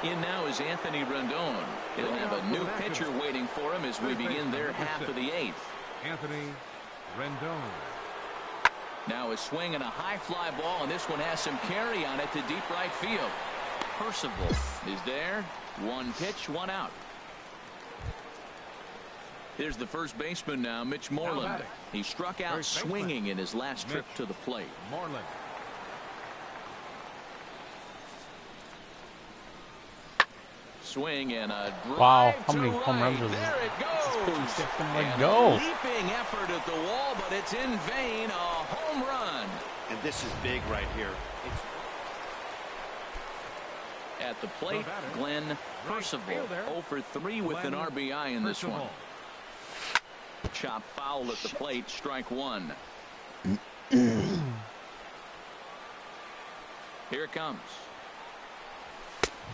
In now is Anthony Rendon. He'll have a new pitcher waiting for him as we begin their half of the 8th. Anthony Rendon. Now a swing and a high fly ball, and this one has some carry on it to deep right field. Percival is there. One pitch, one out. Here's the first baseman now, Mitch Moreland. He struck out swinging in his last trip to the plate. Moreland. Swing and a drive. Wow, how to many home runs right. was There it goes. Let And go. a leaping effort at the wall, but it's in vain. A home run. And this is big right here. At the plate, Glenn Percival. 0 for 3 with an RBI in this one. Chop foul at the plate, strike one. Here it comes.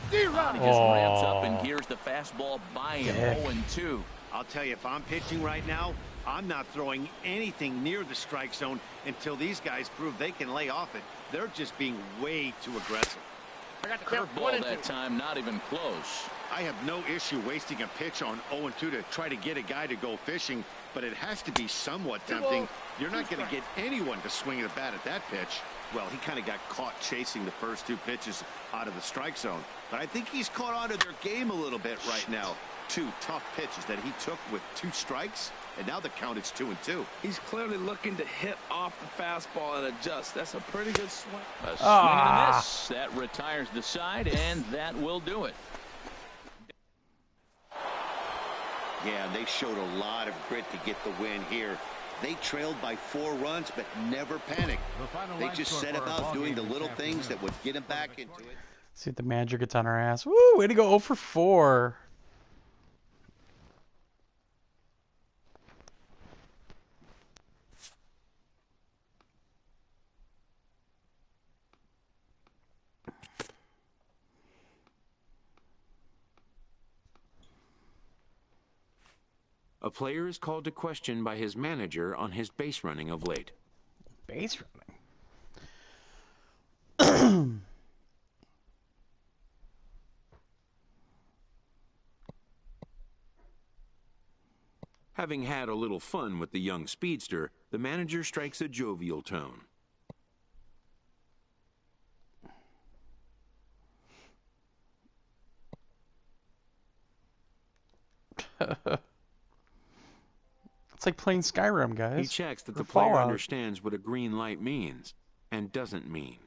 He just ramps up, and here's the fastball by him. 0-2. I'll tell you, if I'm pitching right now, I'm not throwing anything near the strike zone until these guys prove they can lay off it. They're just being way too aggressive. Curveball that time, not even close. I have no issue wasting a pitch on 0-2 to try to get a guy to go fishing, but it has to be somewhat tempting. You're not going to get anyone to swing the bat at that pitch. Well, he kind of got caught chasing the first 2 pitches out of the strike zone, but I think he's caught on to their game a little bit right now. 2 tough pitches that he took with 2 strikes, and now the count is 2-2. He's clearly looking to hit off the fastball and adjust. That's a pretty good swing. A swing and a miss. That retires the side, and that will do it. Yeah, they showed a lot of grit to get the win here. They trailed by 4 runs, but never panicked. They just set about doing the little things that would get them back into it. See if the manager gets on our ass. Woo, way to go 0 for 4. A player is called to question by his manager on his base running of late. Base running? Having had a little fun with the young speedster, the manager strikes a jovial tone. It's like playing Skyrim, guys. He checks that the Fallout. player understands what a green light means and doesn't mean.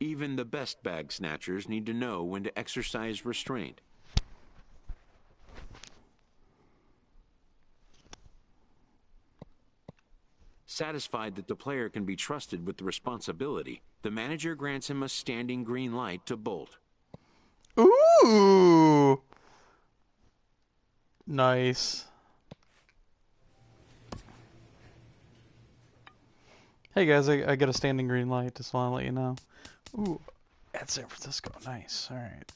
Even the best bag snatchers need to know when to exercise restraint. Satisfied that the player can be trusted with the responsibility, the manager grants him a standing green light to bolt. Ooh! Nice. Hey guys, I got a standing green light. Just want to let you know. Ooh, at San Francisco. Nice. All right.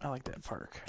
I like that park.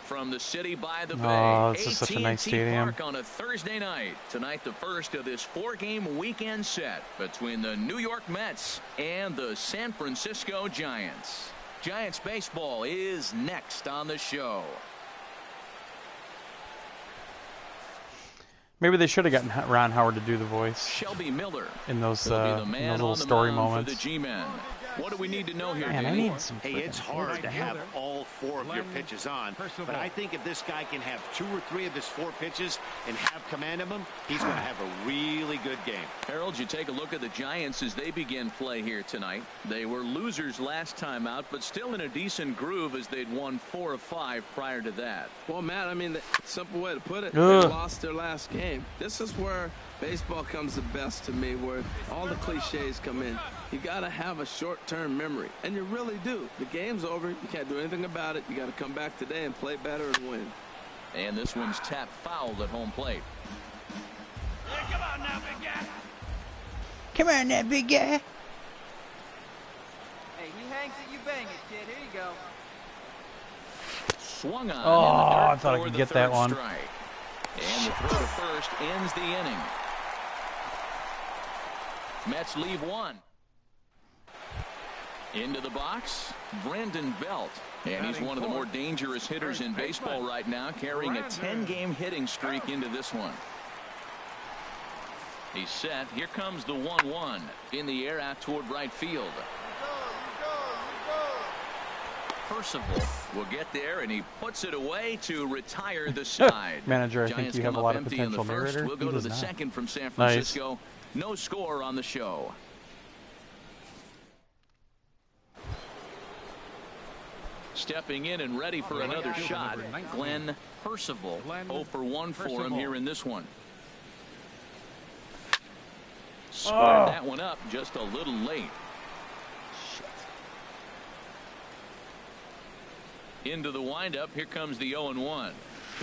From the city by the bay, Oh, this is such a nice AT&T stadium. Park on a Thursday night. Tonight, the first of this 4-game weekend set between the New York Mets and the San Francisco Giants. Giants baseball is next on the show. Maybe they should have gotten Ron Howard to do the voice. Shelby Miller in those the man little on the story mound moments. For the G-men. What do we need to know here, Man, I Danny? need some Hey, it's hard to have all 4 of your pitches on, but I think if this guy can have 2 or 3 of his 4 pitches and have command of them, he's going to have a really good game. Harold, you take a look at the Giants as they begin play here tonight. They were losers last time out, but still in a decent groove as they'd won 4 of 5 prior to that. Well, Matt, I mean, the simple way to put it, Ugh. they lost their last game. This is where baseball comes the best to me, where all the cliches come in. You got to have a short-term memory, and you really do. The game's over. You can't do anything about it. You got to come back today and play better and win. And this one's tapped foul at home plate. Hey, come on now, big guy. Come on, that big guy. Hey, he hangs it, you bang it, kid. Here you go. Swung on. Oh, in the dirt I thought I for could the get that third one. Strike. And the throw to first ends the inning. Mets leave 1. Into the box, Brandon Belt. And he's one of the more dangerous hitters in baseball right now, carrying a 10-game hitting streak into this one. He's set. Here comes the 1-1 in the air out toward right field. Percival will get there, and he puts it away to retire the side. Manager, I Giants think you have come a lot up of empty in the potential first. narrator. We'll He go to does the not. second from San Nice. Francisco. No score on the show. Stepping in and ready for another shot, Glenn Percival. 0 for 1 for him here in this one. Squared that one up just a little late. Into the windup. Here comes the 0-1.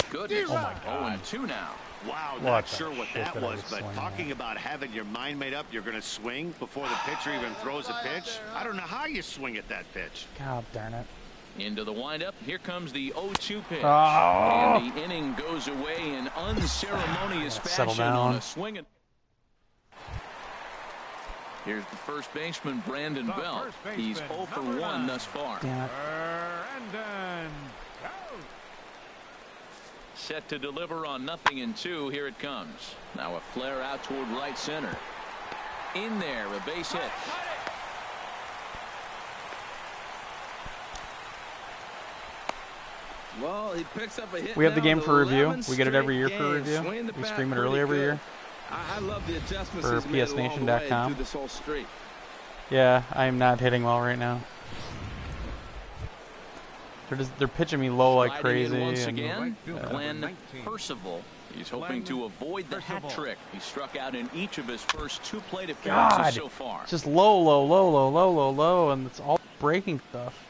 Goodness. Oh my God. 0-2 now. Wow, What not the sure what shit that did I was, but swing talking at? about having your mind made up, you're going to swing before the pitcher even throws a pitch. I don't know how you swing at that pitch. God darn it. Into the windup. Here comes the 0-2 pitch. Oh. And the inning goes away in unceremonious Settle fashion on down. a swing. Here's the first baseman, Brandon Belt. He's 0 for 1 thus far. Damn it. Brandon Belt. Set to deliver on 0-2. Here it comes. Now a flare out toward right center. In there, a base hit. Well, he picks up a hit. We have the now game in for review. 11 We get it every year straight for games. review. Swing the We bat stream it pretty early every good. year. I love the adjustments For he's made along the way psnation.com. through this whole streak. Yeah, I'm not hitting well right now. They're pitching me low like Sliding in crazy. once and, again, Right Glenn 19. Percival. He's hoping Glenn to avoid the hat Percival. trick. He struck out in each of his first 2 plate appearances God, so far. it's just low, and it's all breaking stuff.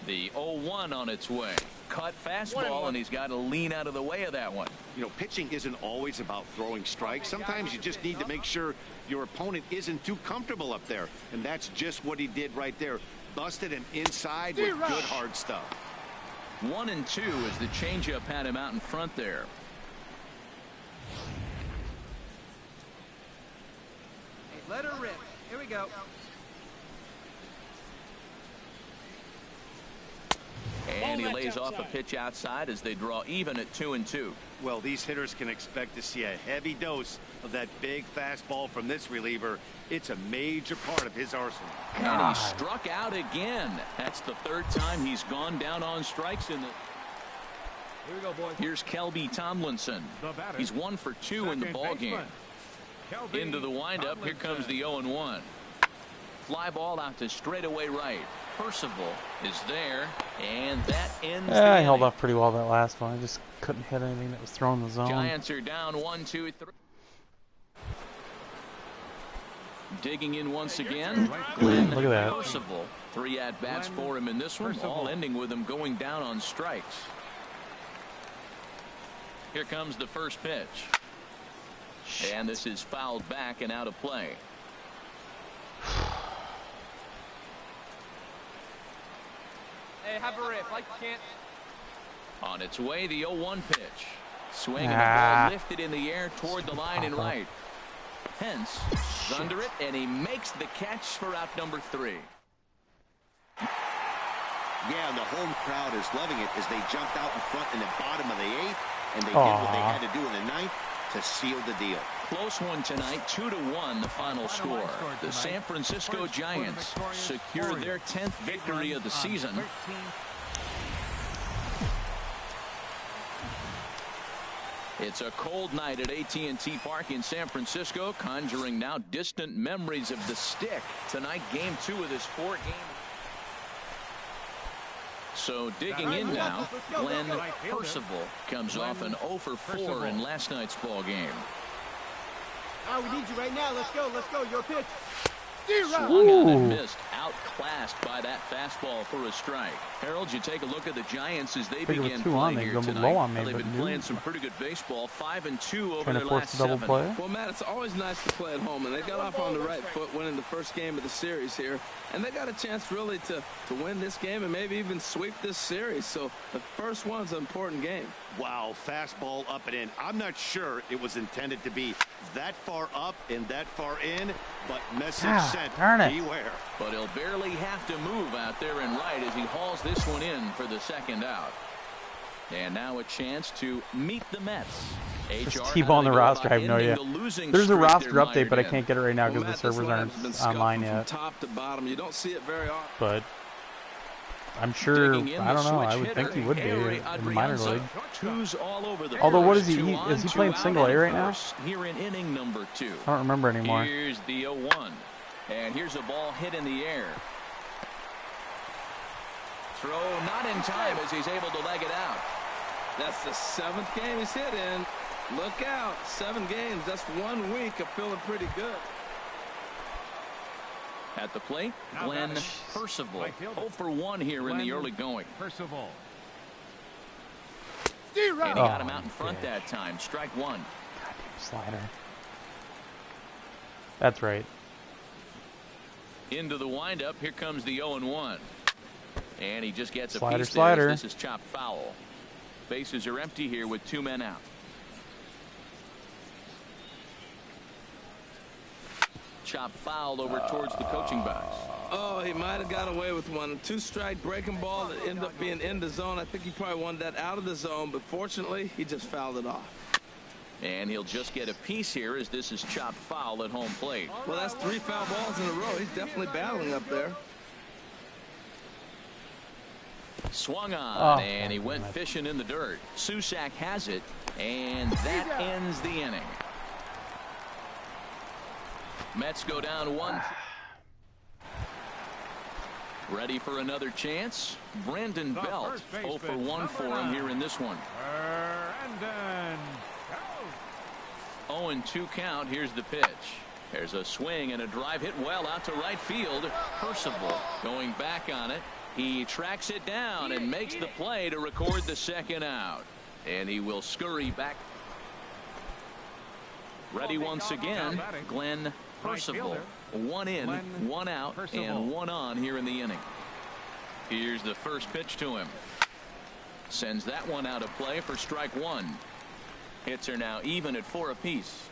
The 0-1 on its way. Cut fastball, and he's got to lean out of the way of that one. You know, pitching isn't always about throwing strikes. Sometimes you just need to make sure your opponent isn't too comfortable up there. And that's just what he did right there. Busted him inside with good hard stuff. 1-2 as the changeup had him out in front there. Hey, let her rip. Here we go. And he lays off a pitch outside as they draw even at 2-2. Well, these hitters can expect to see a heavy dose of that big fastball from this reliever. It's a major part of his arsenal. And he struck out again. That's the 3rd time he's gone down on strikes in the... Here we go, boys. Here's Kelby Tomlinson. He's 1 for 2 in the ball game. Into the windup. Here comes the 0-1. Fly ball out to straightaway right. Percival is there, and that ends the I inning. held up pretty well that last one. I just couldn't hit anything that was thrown in the zone. Giants are down 1-2-3. Digging in once again. Glenn Look at that. Percival. 3 at-bats for him in this one, all ending with him going down on strikes. Here comes the first pitch. And this is fouled back and out of play. Hey, have a rip. Like you can't. On its way, the 0-1 pitch. Swinging the ball lifted in the air toward the line and right. Hence, is under it, and he makes the catch for out number 3. Yeah, and the home crowd is loving it as they jumped out in front in the bottom of the 8th, and they did what they had to do in the 9th to seal the deal. Close one tonight, 2-1 the final score. The San Francisco Giants secure their 10th victory of the season. It's a cold night at AT&T Park in San Francisco, conjuring now distant memories of the stick. Tonight, game 2 of this 4-game. So digging in now, Glenn Percival comes off an 0-for-4 in last night's ball game. We need you right now. Let's go. Let's go. Your pitch. Swung on and missed, outclassed by that fastball for a strike. Harold, you take a look at the Giants as they begin play here tonight. They've been playing some pretty good baseball, 5-2 over their last 7. Well, Matt, it's always nice to play at home, and they got off on the right foot, winning the first game of the series here, and they got a chance really to win this game and maybe even sweep this series. So the first one's an important game. Wow, fastball up and in. I'm not sure it was intended to be that far up and that far in, but message sent, beware. But he'll barely have to move out there and right as he hauls this one in for the second out. And now a chance to meet the Mets. Keep on the roster. I have no idea. There's a roster update, but I can't get it right now because the servers aren't online yet. Top to bottom, you don't see it very often. But I'm sure, I don't know, I would think he would be in the minor league. Although, what is he? Is he playing single A right now? Here in inning number 2. I don't remember anymore. Here's the 0-1. And here's a ball hit in the air. Throw not in time as he's able to leg it out. That's the 7th game he's hit in. Look out. 7 games. That's 1 week of feeling pretty good. At the plate, Glenn Percival. 0-for-1 here in the early going. Percival. And he got him out in front that time. Strike 1. Goddamn slider. That's right. Into the windup. Here comes the 0-1. And he just gets a Slider, piece slider. there. This is chopped foul. Bases are empty here with 2 men out. Chop foul over towards the coaching box. Oh, he might have got away with one. 2-strike breaking ball that ended up being in the zone. I think he probably wanted that out of the zone, but fortunately, he just fouled it off. And he'll just get a piece here as this is chopped foul at home plate. Well, that's 3 foul balls in a row. He's definitely battling up there. Swung on, and he went fishing in the dirt. Susak has it, and that ends the inning. Mets go down 1. Ready for another chance. Brandon Belt 0-for-1 for him here in this one. 0-2 count. Here's the pitch. There's a swing and a drive hit well out to right field. Percival going back on it. He tracks it down and makes the play to record the second out. And he will scurry back. Ready once again, Glenn Percival. 1 in, 1 out, and 1 on here in the inning. Here's the first pitch to him. Sends that one out of play for strike 1. Hits are now even at 4 apiece.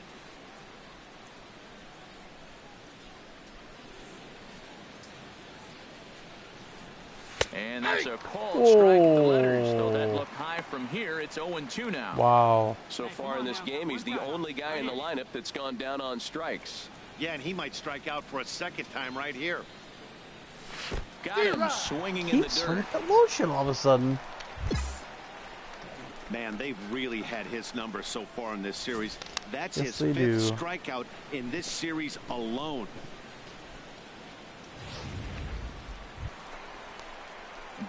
And that's a called strike at the letters. Though that looked high from here, it's 0-2 now. Wow. So far in this game, he's the only guy in the lineup that's gone down on strikes. Yeah, and he might strike out for a second time right here. Got him swinging in the dirt. Emotion all of a sudden. Man, they've really had his number so far in this series. That's Yes, his they 5th do. strikeout in this series alone.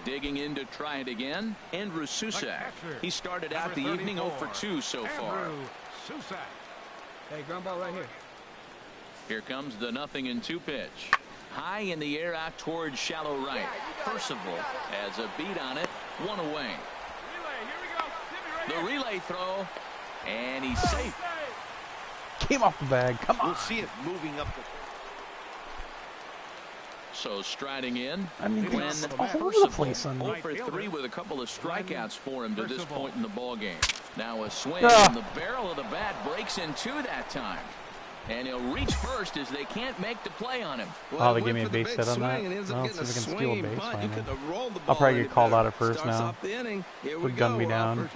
Digging in to try it again, Andrew Susak. He started out the evening 0 for 2 so far. Susak. Hey, ground ball right here. Here comes the 0-2 pitch. High in the air out towards shallow right. Percival has a beat on it, 1 away. Relay, here we go. Hit me right The relay throw, and he's safe. Came off the bag. Come on. We'll see it moving up the... So striding in, I mean, Glenn it's all over the place on 0 for 3 with a couple of strikeouts for him to this point in the ball game. Now a swing, Ah. and the barrel of the bat breaks in 2 that time. And he'll reach first as they can't make the play on him. Oh, they gave me a base hit on that. Well, let's see if I can steal a base. Finally. I'll probably get called out at first now. Would gun me down.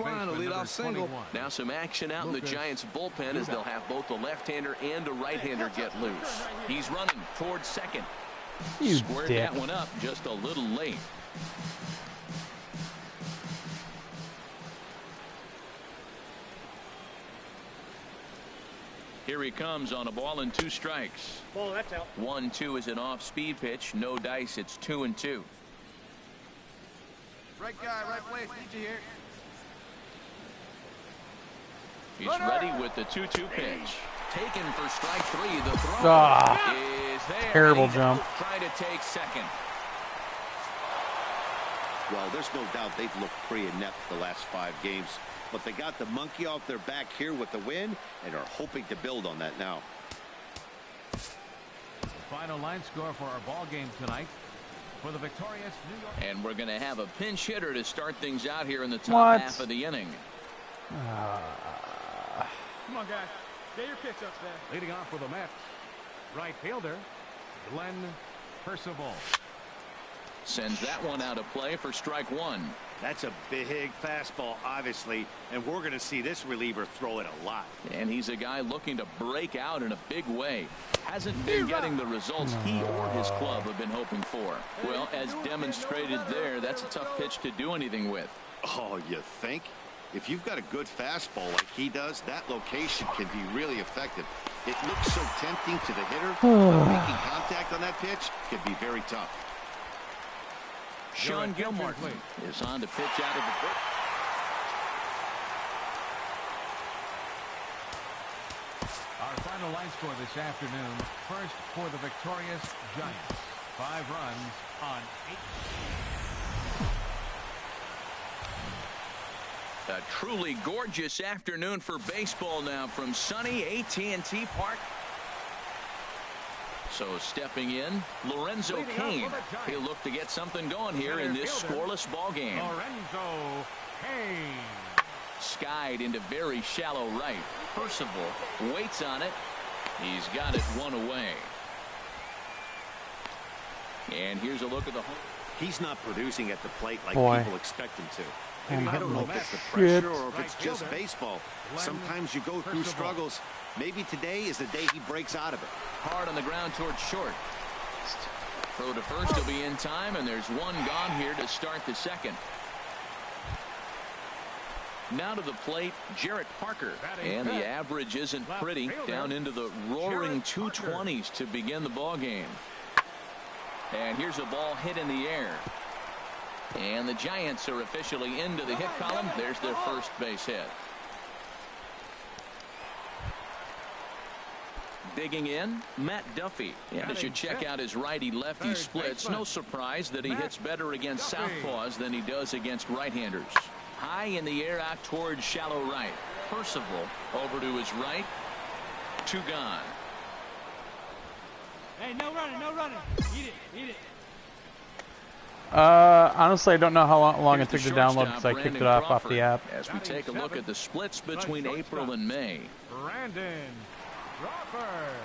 Now some action out in the Giants bullpen as they'll have both a left-hander and a right-hander get loose. He's running towards second. You Squared dick. that one up just a little late. Here he comes on a ball and 2 strikes. Ball, that's out. 1-2 is an off-speed pitch. No dice. It's 2-2. Right guy, right place. Need you here. He's ready with the 2-2 pitch. Taken for strike 3. The throw is there. Terrible He's jump. Trying to take second. Well, there's no doubt they've looked pretty inept the last 5 games. But they got the monkey off their back here with the win and are hoping to build on that now. The final line score for our ball game tonight. For the victorious New York. And we're going to have a pinch hitter to start things out here in the top half of the inning. Come on, guys. Get your pitch up there. Leading off for the Mets, right fielder Glenn Percival. Sends that one out of play for strike 1. That's a big fastball, obviously, and we're going to see this reliever throw it a lot. And he's a guy looking to break out in a big way. Hasn't been getting the results he or his club have been hoping for. Well, as demonstrated there, that's a tough pitch to do anything with. Oh, you think? If you've got a good fastball like he does, that location can be really effective. It looks so tempting to the hitter, but making contact on that pitch can be very tough. Sean Gilmartin is on to pitch out of the book. Our final line score this afternoon. First for the victorious Giants. 5 runs on 8. A truly gorgeous afternoon for baseball now from sunny AT&T Park. So stepping in, Lorenzo Cain. He'll look to get something going here in this scoreless ball game. Lorenzo Cain. Skied into very shallow right. Percival waits on it. He's got it 1 away. And here's a look at the home. He's not producing at the plate like people expect him to. I'm I don't know if it's the pressure or if it's just baseball. Sometimes you go through struggles. Maybe today is the day he breaks out of it. Hard on the ground towards short. Throw to first will be in time, and there's one gone here to start the second. Now to the plate, Jarrett Parker. And the average isn't pretty, down into the roaring 220s to begin the ball game. And here's a ball hit in the air. And the Giants are officially into the hit column. There's their first base hit. Digging in, Matt Duffy. And as you check out his righty-lefty splits, no surprise that he hits better against southpaws than he does against right-handers. High in the air out towards shallow right. Percival over to his right. 2 gone. Hey, no running, no running. Eat it, eat it. Honestly, I don't know how long it took to download because I kicked it off the app. As we take a look at the splits between April and May. Brandon Crawford.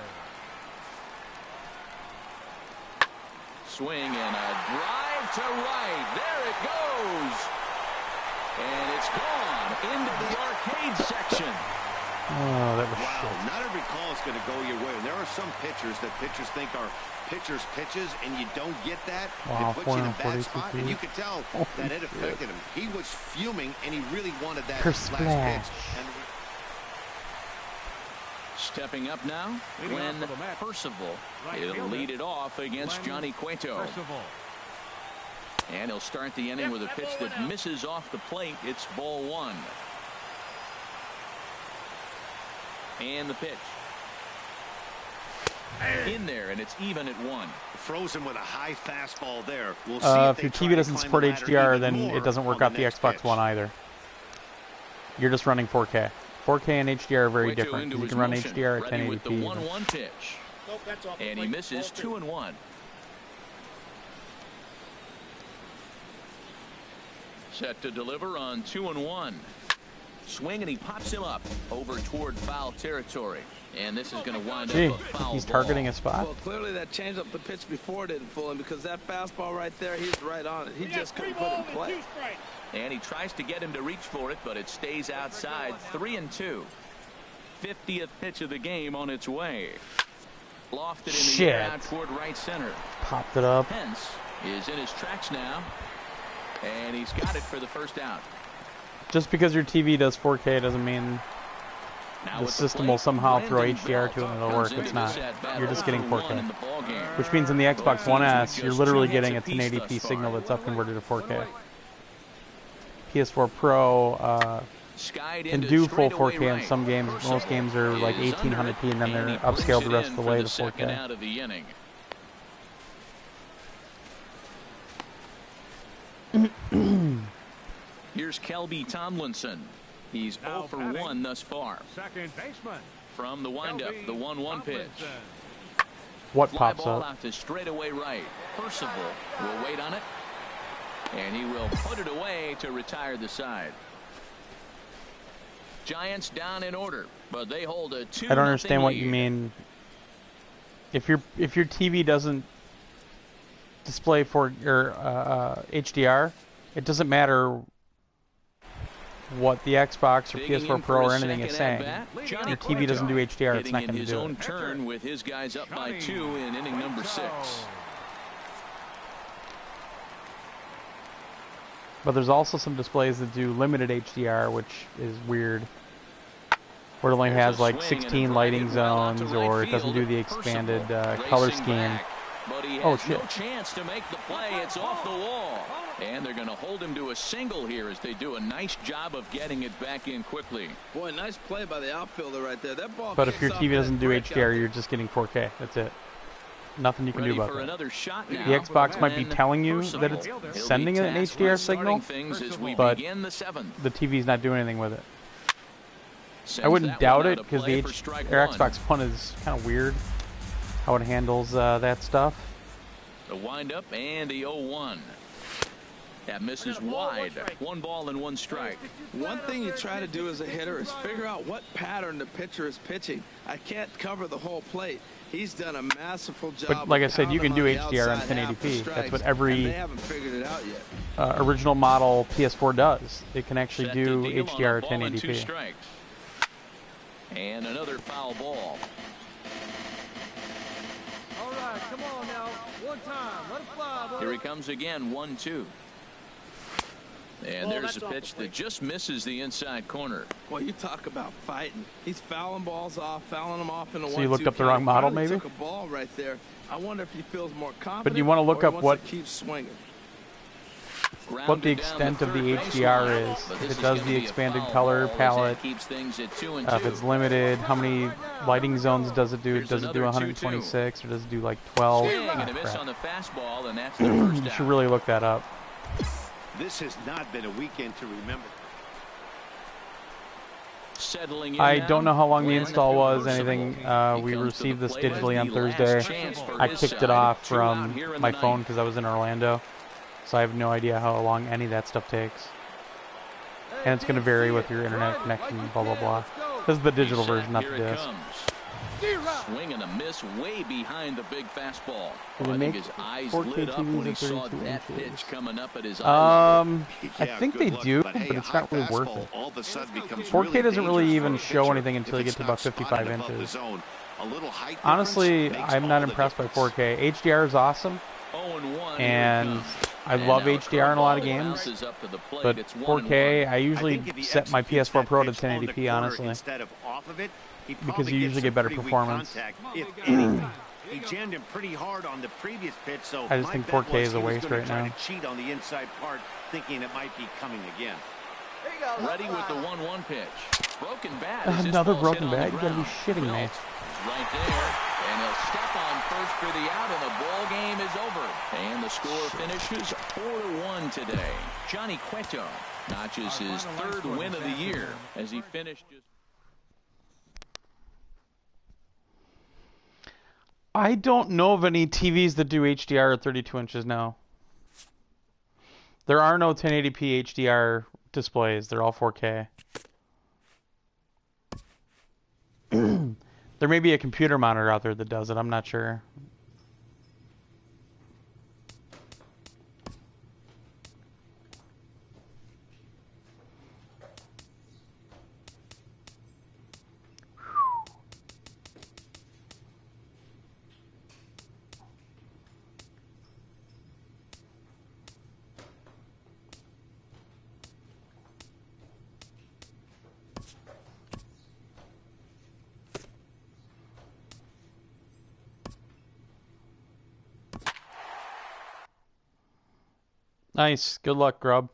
Swing and a drive to right. There it goes. And it's gone into the arcade section. Oh, that was wow, shit. not every call is going to go your way. There are some pitchers that pitchers think are pitchers' pitches, and you don't get that. Wow, it puts you in a bad spot, and you could tell that it affected him. He was fuming, and he really wanted that last pitch. And stepping up now, Glenn Percival. He'll lead it off against Johnny Cueto. And he'll start the inning with a pitch that misses off the plate. It's ball one. And the pitch. In there, and it's even at one. Frozen with a high fastball there. We'll see if your TV doesn't support HDR, then it doesn't work out the Xbox One either. You're just running 4K. 4K and HDR are very different. You can run HDR at 1080p. With the 1-1 pitch. And he misses 2-1. Set to deliver on 2-1. Swing, and he pops him up over toward foul territory. And this is going to wind up a foul he's targeting a spot. Well, clearly that changed up the pitch before didn't fool him, because that fastball right there, he's right on it. He just couldn't put it in play. And he tries to get him to reach for it, but it stays outside. 3-2. 50th pitch of the game on its way. Lofted in the air out toward right center. Popped it up. Pence is in his tracks now. And he's got it for the first out. Just because your TV does 4K doesn't mean the system will somehow throw HDR to it and it'll work. It's not. You're just getting 4K. Which means in the Xbox One S, you're literally getting a 1080p signal that's up converted to 4K. PS4 Pro can do full 4K in some games. Most games are like 1800p, and then they're upscaled the rest of the way to 4K. Here's Kelby Tomlinson. He's 0 for 1 thus far. Second baseman. From the windup, the 1-1 pitch. What pops ball up? Out to straightaway right. Percival will wait on it, and he will put it away to retire the side. Giants down in order, but they hold a 2-0 I don't understand what lead. you mean. If your TV doesn't display for your HDR, it doesn't matter what the Xbox or PS4 Pro or anything is saying. Your TV doesn't do HDR, it's not going to do it. His own turn with his guys up by 2 in inning number 6. But there's also some displays that do limited HDR, which is weird. Where it only has like 16 lighting zones, or it doesn't do the expanded color scheme. But he has no chance to make the play. It's off the wall. And they're going to hold him to a single here as they do a nice job of getting it back in quickly. Boy, nice play by the outfielder right there. That ball. But if your TV doesn't do HDR, you're just getting 4K. That's it. Nothing you can do about that. The Xbox might be telling you that it's sending an HDR signal, but the TV's not doing anything with it. I wouldn't doubt it, because the Xbox One is kind of weird how it handles that stuff. The windup and the 0-1. That misses wide. 1 ball and 1 strike. One thing you try to do as a hitter is figure out what pattern the pitcher is pitching. I can't cover the whole plate. He's done a masterful job. But like I said, you can do HDR on 1080p. That's what every original model PS4 does. It can actually do HDR at 1080p. And another foul ball. All right, come on now. One time. Let it fly, buddy. Here he comes again, 1-2. And there's a pitch that just misses the inside corner. Well, you talk about fighting. He's fouling balls off, fouling them off in a 1-2. So you looked up the wrong model, maybe? Took a ball right there. I wonder if he feels more confident. But you want to look up what swinging. What the extent of the HDR is. If it does the expanded color palette, if it's limited, how many lighting zones does it do? Does it do 126 or does it do like 12? You should really look that up. This has not been a weekend to remember. I don't know how long the install was, anything. We received this digitally on Thursday. I kicked it off from my phone because I was in Orlando. So I have no idea how long any of that stuff takes. And it's going to vary with your internet connection, blah, blah, blah. This is the digital version, not the disc. Swing and a miss way behind the big fastball. I think his eyes lit up when he saw that pitch coming up at his eye. I think they do, but it's not really worth it. 4K doesn't really even show anything until you get to about 55 inches. Honestly, I'm not impressed by 4K. HDR is awesome, and I love HDR in a lot of games, but 4K, I usually set my PS4 Pro to 1080p, honestly, because you usually get better performance. He jammed him pretty hard on the previous pitch, so I just think 4K is a waste right now. Cheat on the inside part, thinking it might be coming again. Ready with the 1-1 pitch. Broken bat. Another broken bat? You gotta be shitting me. Right there, and he'll step on first for the out, and the ball game is over. And the score finishes 4-1 today. Johnny Cueto notches his 3rd win of the year as he finished just... I don't know of any TVs that do HDR at 32 inches now. There are no 1080p HDR displays. They're all 4K. There may be a computer monitor out there that does it. I'm not sure. Nice. Good luck, Grub.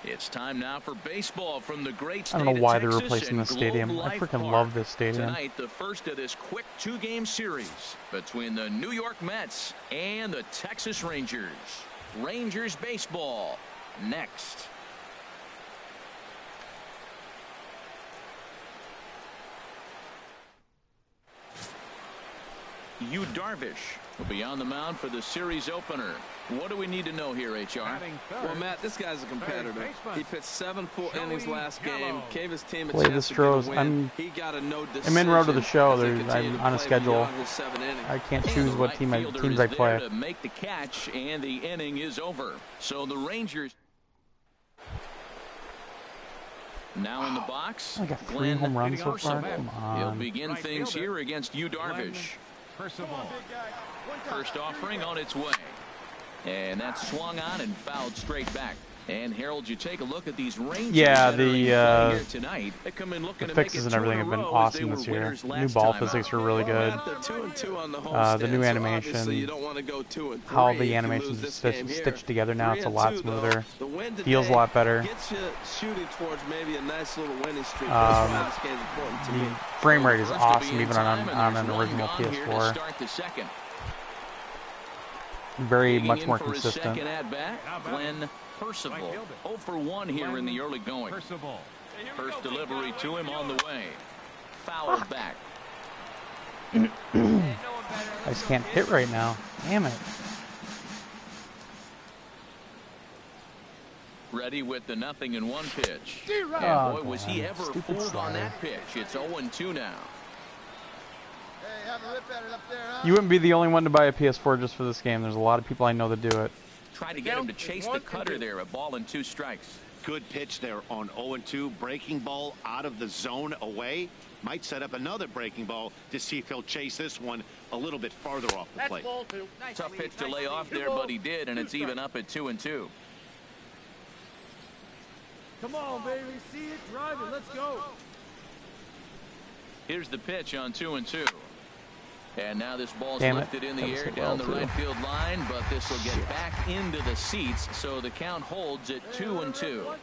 It's time now for baseball from the great state I don't know why they're Texas replacing this stadium. I freaking love this stadium. Tonight, the first of this quick 2-game series between the New York Mets and the Texas Rangers. Rangers baseball next. Yu Darvish will be on the mound for the series opener. What do we need to know here, HR? Well, Matt, this guy's a competitor. He pitched 7 full innings last game, gave his team a Play chance the to get a Stros. win. He got a no decision. I'm in row to the show. as they I'm continue to on a play schedule. beyond his 7 innings. I can't choose what teams I play. To make the catch, and the inning is over. So the Rangers now in the box. I got 3 home runs so far. Come on. He'll begin things here against Yu Darvish. First offering on its way. And that's swung on and fouled straight back. And Harold, you take a look at these Rangers. Yeah, here tonight. They come in the fixes and everything have been awesome this year. New ball physics were really good. The new animation, how the animations are stitched together now, it's a lot smoother. Feels a lot better. The frame rate is awesome even on an original PS4. Very much more consistent. Glenn Percival, 0 for 1 here in the early going. First delivery to him on the way. Fouled back. I just can't hit right now. Damn it. Ready with the 0-1 pitch. And boy, was he ever fooled on that pitch. It's 0-2 now. You wouldn't be the only one to buy a PS4 just for this game. There's a lot of people I know that do it. Try to get him to chase the cutter there. A ball and 2 strikes. Good pitch there on 0-2. Breaking ball out of the zone away. Might set up another breaking ball to see if he'll chase this one a little bit farther off the plate. Tough pitch to lay off there, but he did, and it's even up at 2-2. Come on, baby. See it, drive it. Let's go. Here's the pitch on 2-2. And now this ball's lifted in the air down the right field line, but this will get back into the seats, so the count holds at 2-2.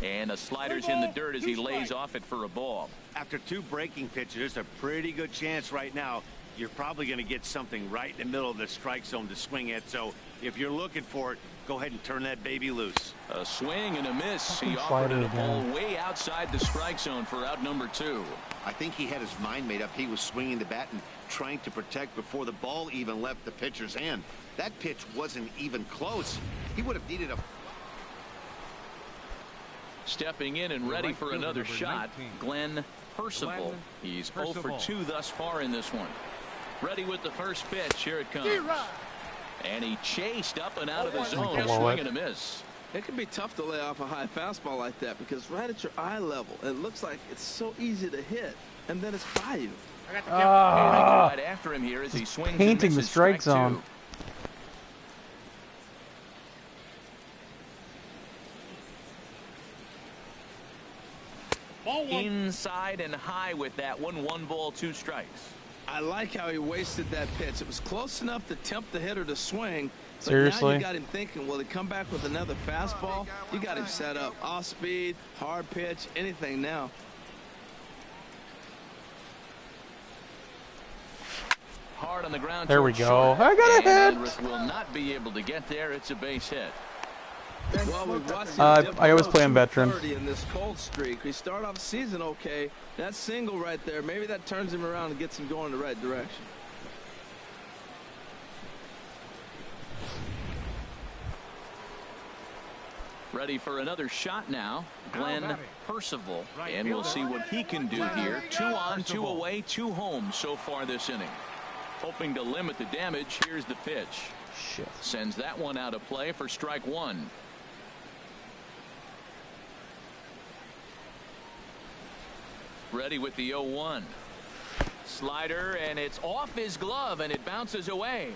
And a slider's in the dirt as he lays off it for a ball. After 2 breaking pitches, there's a pretty good chance right now you're probably going to get something right in the middle of the strike zone to swing at. So if you're looking for it, go ahead and turn that baby loose. A swing and a miss. He offered a ball way outside the strike zone for out number 2. I think he had his mind made up. He was swinging the bat and trying to protect before the ball even left the pitcher's hand. That pitch wasn't even close. He would have needed a... Stepping in and ready for another shot, Glenn Percival. He's 0 for 2 thus far in this one. Ready with the first pitch. Here it comes. And he chased up and out of the zone. A swing and a miss. It can be tough to lay off a high fastball like that because right at your eye level, it looks like it's so easy to hit, and then it's by you. Right after him here as he swings painting the strike zone. 2. Inside and high with that one. 1 ball, 2 strikes. I like how he wasted that pitch. It was close enough to tempt the hitter to swing. But seriously? Now you got him thinking, will he come back with another fastball? You got him set up. Off speed, hard pitch, anything now. Hard on the ground. There we go. I got a hit. Will not be able to get there. It's a base hit. Well, I always play on veteran. In this cold streak, he started off the season okay. That single right there, maybe that turns him around and gets him going in the right direction. Ready for another shot now, Glenn Percival, and we'll see what he can do here. 2 on, 2 away, 2 home so far this inning. Hoping to limit the damage. Here's the pitch. Shit. Sends that one out of play for strike 1. Ready with the 0-1. Slider, and it's off his glove, and it bounces away.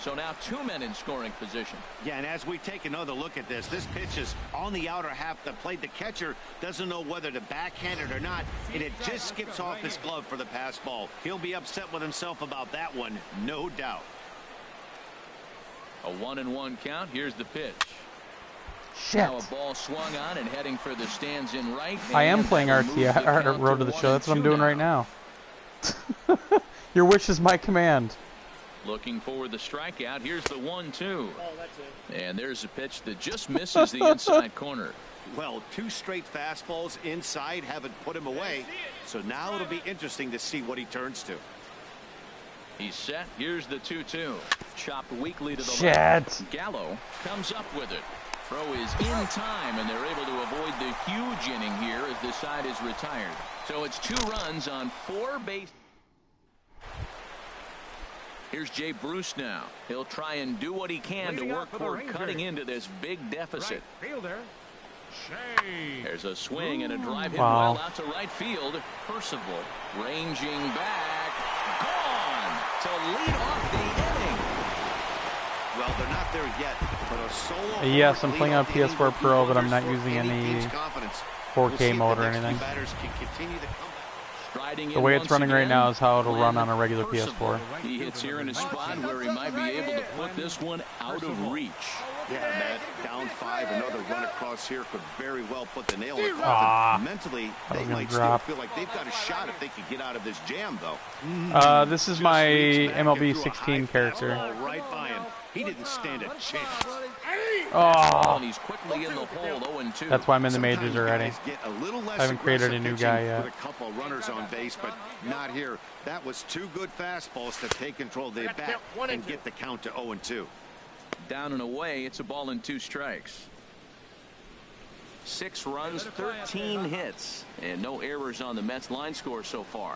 So now 2 men in scoring position. Yeah, and as we take another look at this pitch is on the outer half of the plate. The catcher doesn't know whether to backhand it or not, and it just skips off his glove for the pass ball. He'll be upset with himself about that one, no doubt. A 1-1 count. Here's the pitch. Shit. Now a ball swung on and heading for the stands in right. I am playing RttS, Road to the Show. That's what I'm doing right now. Your wish is my command. Looking for the strikeout. Here's the 1-2. Oh, that's it. And there's a pitch that just misses the inside corner. Well, 2 straight fastballs inside haven't put him away. So now it'll be interesting to see what he turns to. He's set. Here's the 2-2. Chopped weakly to the Shit. left. Gallo comes up with it. Throw is in time, and they're able to avoid the huge inning here as the side is retired. So it's 2 runs on 4 bases. Here's Jay Bruce now. He'll try and do what he can to work toward cutting into this big deficit. Right fielder, There's a swing and a drive hit well out to right field. Percival ranging back. Gone to lead off the inning. Well, they're not there yet, but a solo. Yes, I'm playing on PS4 Pro, but I'm not using any 4K mode or anything. The way it's running right now is how it'll run on a regular PS4. He hits here in a spot where he might be able to put this one out of reach. Yeah, Matt, down 5, another run across here could very well put the nail in the coffin. Mentally, they might still feel like they've got a shot if they could get out of this jam, though. This is my MLB 16 character. Right by him. He didn't stand a chance. Oh, he's quickly in the hole. 0-2. That's why I'm in the majors already. I haven't created a new guy yet. With a couple runners on base, but not here. That was 2 good fastballs to take control of the bat and get the count to 0-2. Down and away, it's a ball and 2 strikes. 6 runs, 13 hits, and no errors on the Mets line score so far.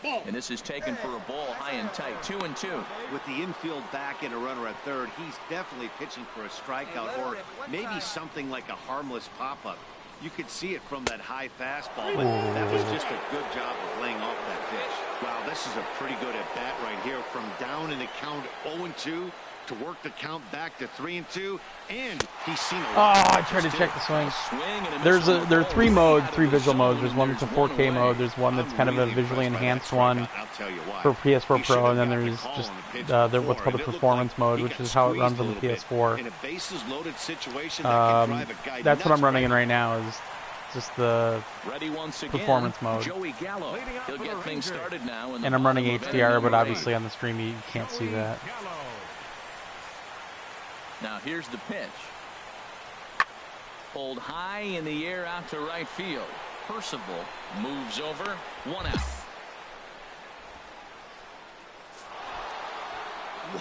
And this is taken for a ball high and tight. 2-2. With the infield back and a runner at third, he's definitely pitching for a strikeout or maybe something like a harmless pop-up. You could see it from that high fastball, but that was just a good job of laying off that pitch. Wow, this is a pretty good at-bat right here. From down in the count 0-2 to work the count back to 3-2, and he's seen a lot. I tried to check the swing. There are 3 modes, 3 visual modes. There's one that's a 4K mode. There's one that's kind of a visually enhanced one for PS4 Pro, and then there's just what's called the performance mode, which is how it runs on the PS4. That's what I'm running in right now. Is just the performance mode. Joey Gallo. He'll get things started now. And I'm running HDR, but obviously on the stream you can't see that. Now here's the pitch. Pulled high in the air out to right field. Percival moves over. 1 out.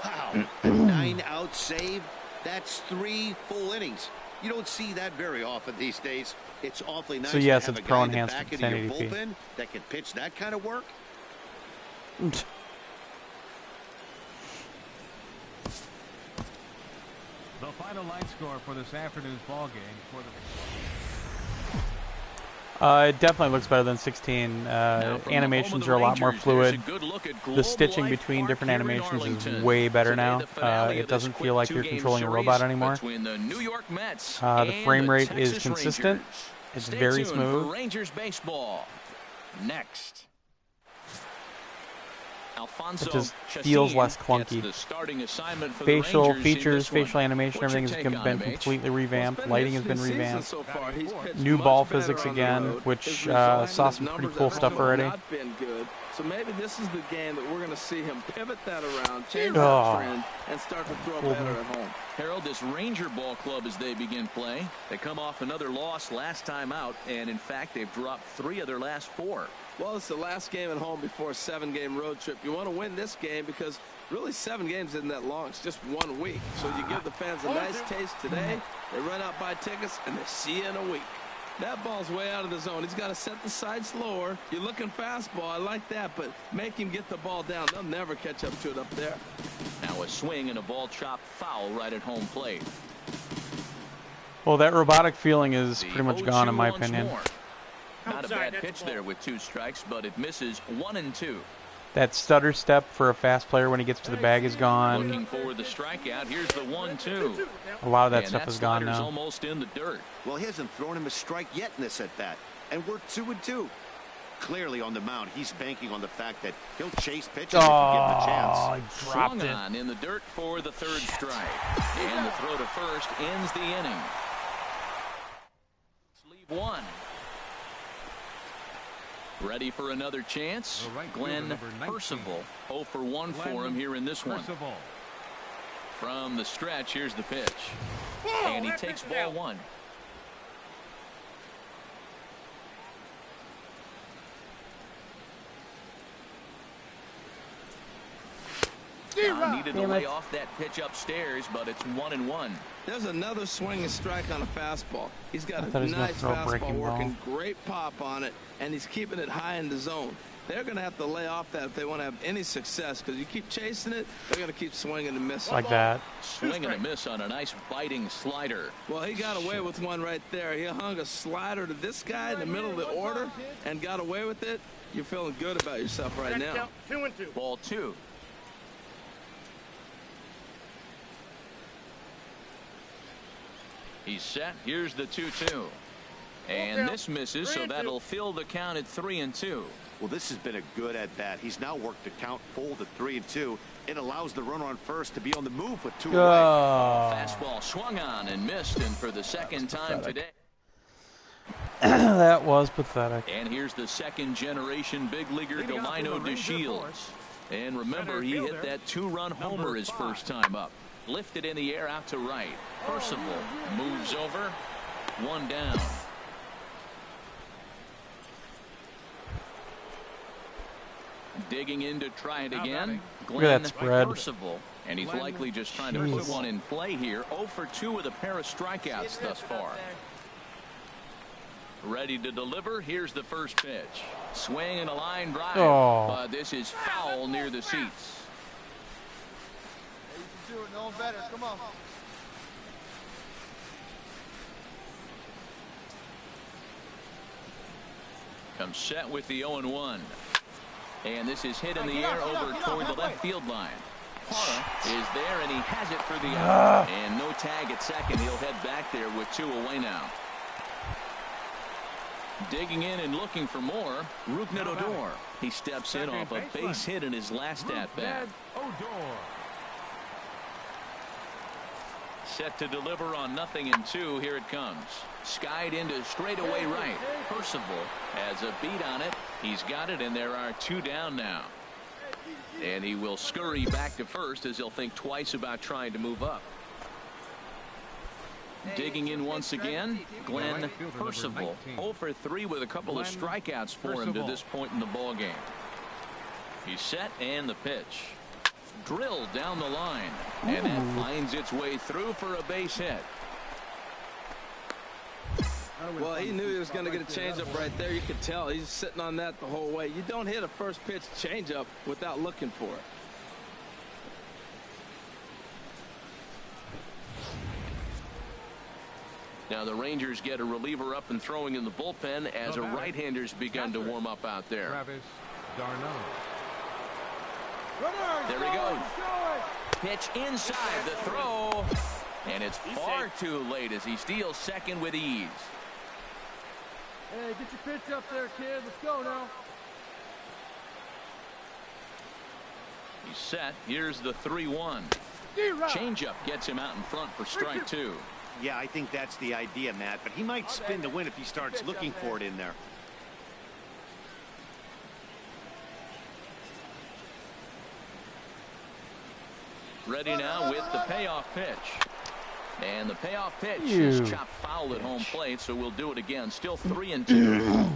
Wow. 9-out save. That's 3 full innings. You don't see that very often these days. It's awfully nice so yes, to have it's a pro guy in the enhanced back of your bullpen that can pitch that kind of work. The final line score for this afternoon's ball game for the it definitely looks better than 16. Animations are a lot more fluid. The stitching between different animations is way better now. It doesn't feel like you're controlling a robot anymore. The frame rate is consistent. It's very smooth. Rangers baseball. Next. It just feels less clunky. Facial features, facial animation, everything has been completely revamped. Lighting has been revamped. New ball physics again, which saw some pretty cool stuff already. So maybe this is the game that we're going to see him pivot that around, change that trend, and start to throw better at home. Harold, this Ranger ball club as they begin play. They come off another loss last time out, and in fact, they've dropped 3 of their last 4. Well, it's the last game at home before a 7-game road trip. You want to win this game because really 7 games isn't that long. It's just 1 week. So you give the fans a nice taste today. They run out, buy tickets, and they see you in a week. That ball's way out of the zone. He's got to set the side slower. You're looking fastball. I like that, but make him get the ball down. They'll never catch up to it up there. Now a swing and a ball chopped foul right at home plate. Well, that robotic feeling is pretty much gone in my opinion. Not a bad pitch there with 2 strikes, but it misses 1 and 2. That stutter step for a fast player when he gets to the bag is gone. Looking for the strikeout. Here's the 1-2. A lot of that stuff is gone now. Almost in the dirt. Well, he hasn't thrown him a strike yet in this at bat, and we're 2-2. Clearly on the mound, he's banking on the fact that he'll chase pitches if you give him a chance. He dropped Swung on in the dirt for the 3rd strike, and the throw to first ends the inning. Leave 1. Ready for another chance. Glenn Percival. 0 for 1 for him here in this one. From the stretch, here's the pitch. And he takes ball 1. Needed to lay off that pitch upstairs, but it's 1-1. There's another swing and strike on a fastball. He's got a nice fastball working, great pop on it, and he's keeping it high in the zone. They're going to have to lay off that if they want to have any success, because you keep chasing it, they're going to keep swinging and missing. Like that. Swing and a miss on a nice biting slider. Well, he got away with one right there. He hung a slider to this guy in the middle of the order and got away with it. You're feeling good about yourself right now. 2-2. Ball 2. He's set. Here's the 2-2. And this misses, so that'll fill the count at 3-2. Well, this has been a good at-bat. He's now worked the count full to 3-2. It allows the runner on first to be on the move with 2 away. Fastball swung on and missed, and for the second time today. That was pathetic. And here's the 2nd-generation big leaguer, Delino DeShields. And remember, he hit that 2-run homer his first time up. Lifted in the air out to right. Percival moves over. 1 down. Digging in to try it again. Glenn Percival. And he's likely just trying to put one in play here. 0 for 2 with a pair of strikeouts thus far. Ready to deliver. Here's the first pitch. Swing and a line drive. But this is foul near the seats. Do it, no one better. Come on. Comes set with the 0-1. And this is hit in the air over toward the left field line. Parra is there, and he has it for the out. And no tag at second. He'll head back there with 2 away now. Digging in and looking for more, Rougned Odor. He steps in off a base hit in his last at-bat. Set to deliver on 0-2. Here it comes. Skied into straightaway right. Percival has a beat on it. He's got it, and there are 2 down now. And he will scurry back to first as he'll think twice about trying to move up. Digging in once again, Glenn Percival. 0 for 3 with a couple of strikeouts for him to this point in the ball game. He's set, and the pitch. Drilled down the line, and that finds its way through for a base hit. Well, he knew he was going to get a changeup right there. You could tell he's sitting on that the whole way. You don't hit a first pitch changeup without looking for it. Now the Rangers get a reliever up and throwing in the bullpen as a right-hander's begun to warm up out there. Travis d'Arnaud. There he goes. Pitch inside the throw. And it's far too late as he steals second with ease. Hey, get your pitch up there, kid. Let's go now. He's set. Here's the 3-1. Changeup gets him out in front for strike 2. Yeah, I think that's the idea, Matt. But he might spin to win if he starts looking for it in there. Ready now with the payoff pitch. And the payoff pitch is chopped foul at home plate, so we'll do it again. Still 3-2.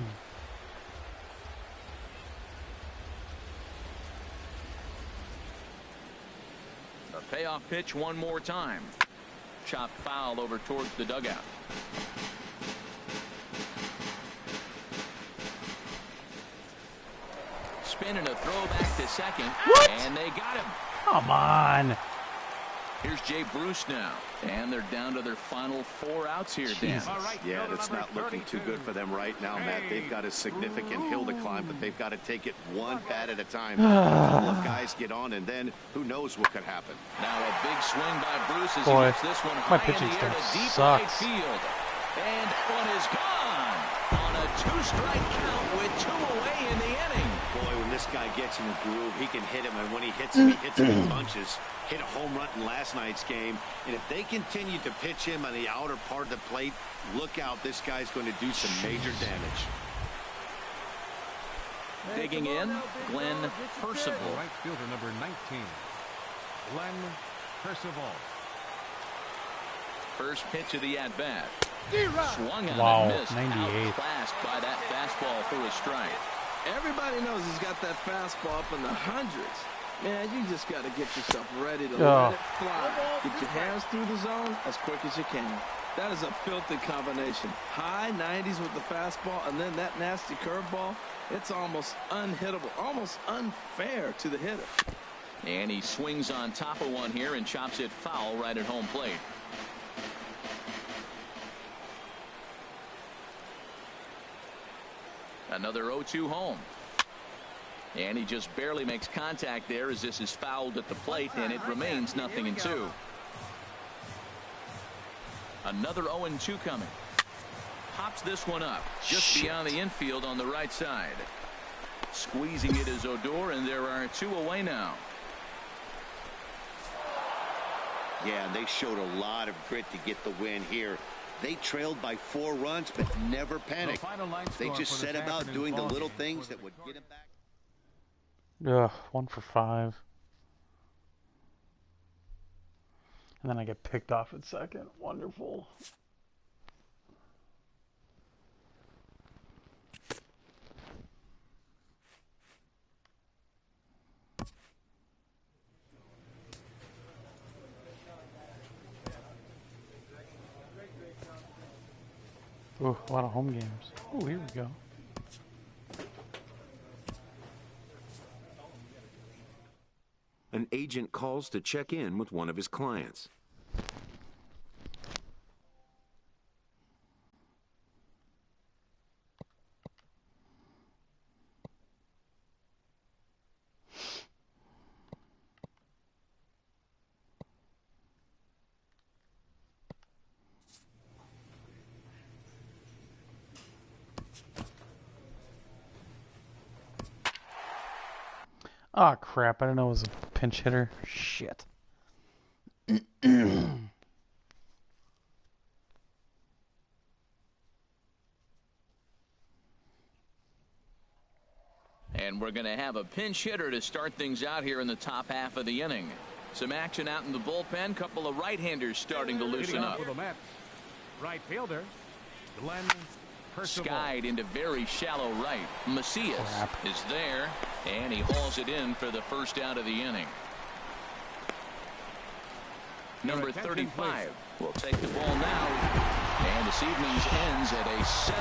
A payoff pitch one more time. Chopped foul over towards the dugout. Spin and a throw back to second. What? And they got him. Come on. Here's Jay Bruce now. And they're down to their final 4 outs here, Dan. Yeah, it's not looking too good for them right now, Matt. They've got a significant hill to climb, but they've got to take it one bat at a time. A couple of guys get on, and then who knows what could happen. Now a big swing by Bruce as Boy, he hits this one my high in pitching the air staff to deep sucks. right field. And one is gone on a 2-strike count with 2 away in the inning. Boy, when this guy gets in the groove, he can hit him, and when he hits him in bunches. Hit a home run in last night's game, and if they continue to pitch him on the outer part of the plate, look out, this guy's going to do some major damage. Digging in, Glenn Percival. Right fielder number 19, Glenn Percival. First pitch of the at-bat. Swung on Wow, and missed. 98. Outclassed by that fastball for a strike. Everybody knows he's got that fastball up in the hundreds. Man, you just got to get yourself ready to let it fly. Get your hands through the zone as quick as you can. That is a filthy combination. High 90s with the fastball, and then that nasty curveball. It's almost unhittable, almost unfair to the hitter. And he swings on top of one here and chops it foul right at home plate. Another 0-2 home. And he just barely makes contact there as this is fouled at the plate, and it remains 0-2. Another 0-2 coming. Pops this one up just beyond the infield on the right side. Squeezing it is Odor, and there are 2 away now. Yeah, they showed a lot of grit to get the win here. They trailed by 4 runs, but never panicked. They just set about doing the little things that would get them back. Ugh, 1 for 5. And then I get picked off at second. Wonderful. Oh, a lot of home games. Oh, here we go. An agent calls to check in with one of his clients. Ah, crap. I didn't know it was a pinch hitter. Shit. And we're going to have a pinch hitter to start things out here in the top half of the inning. Some action out in the bullpen. Couple of right-handers starting to loosen up. Right fielder, Glenn Percival. Skied into very shallow right. Macias is there, and he hauls it in for the first out of the inning. Number 35 will take the ball now. And this evening's ends at a 7-2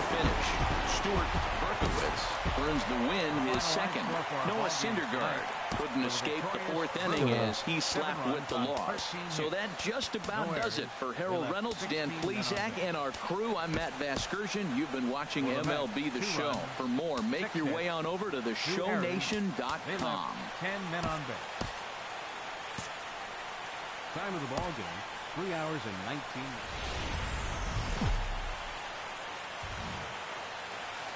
finish. Stuart Berkowitz earns the win, his second. Noah Syndergaard couldn't escape the fourth inning as he slapped with the loss. So that just about does it for Harold Reynolds, Dan Plesac, and our crew. I'm Matt Vasgersian. You've been watching MLB The Show. For more, make your way on over to theshownation.com. 10 men on base. Time of the ball game, 3 hours and 19 minutes.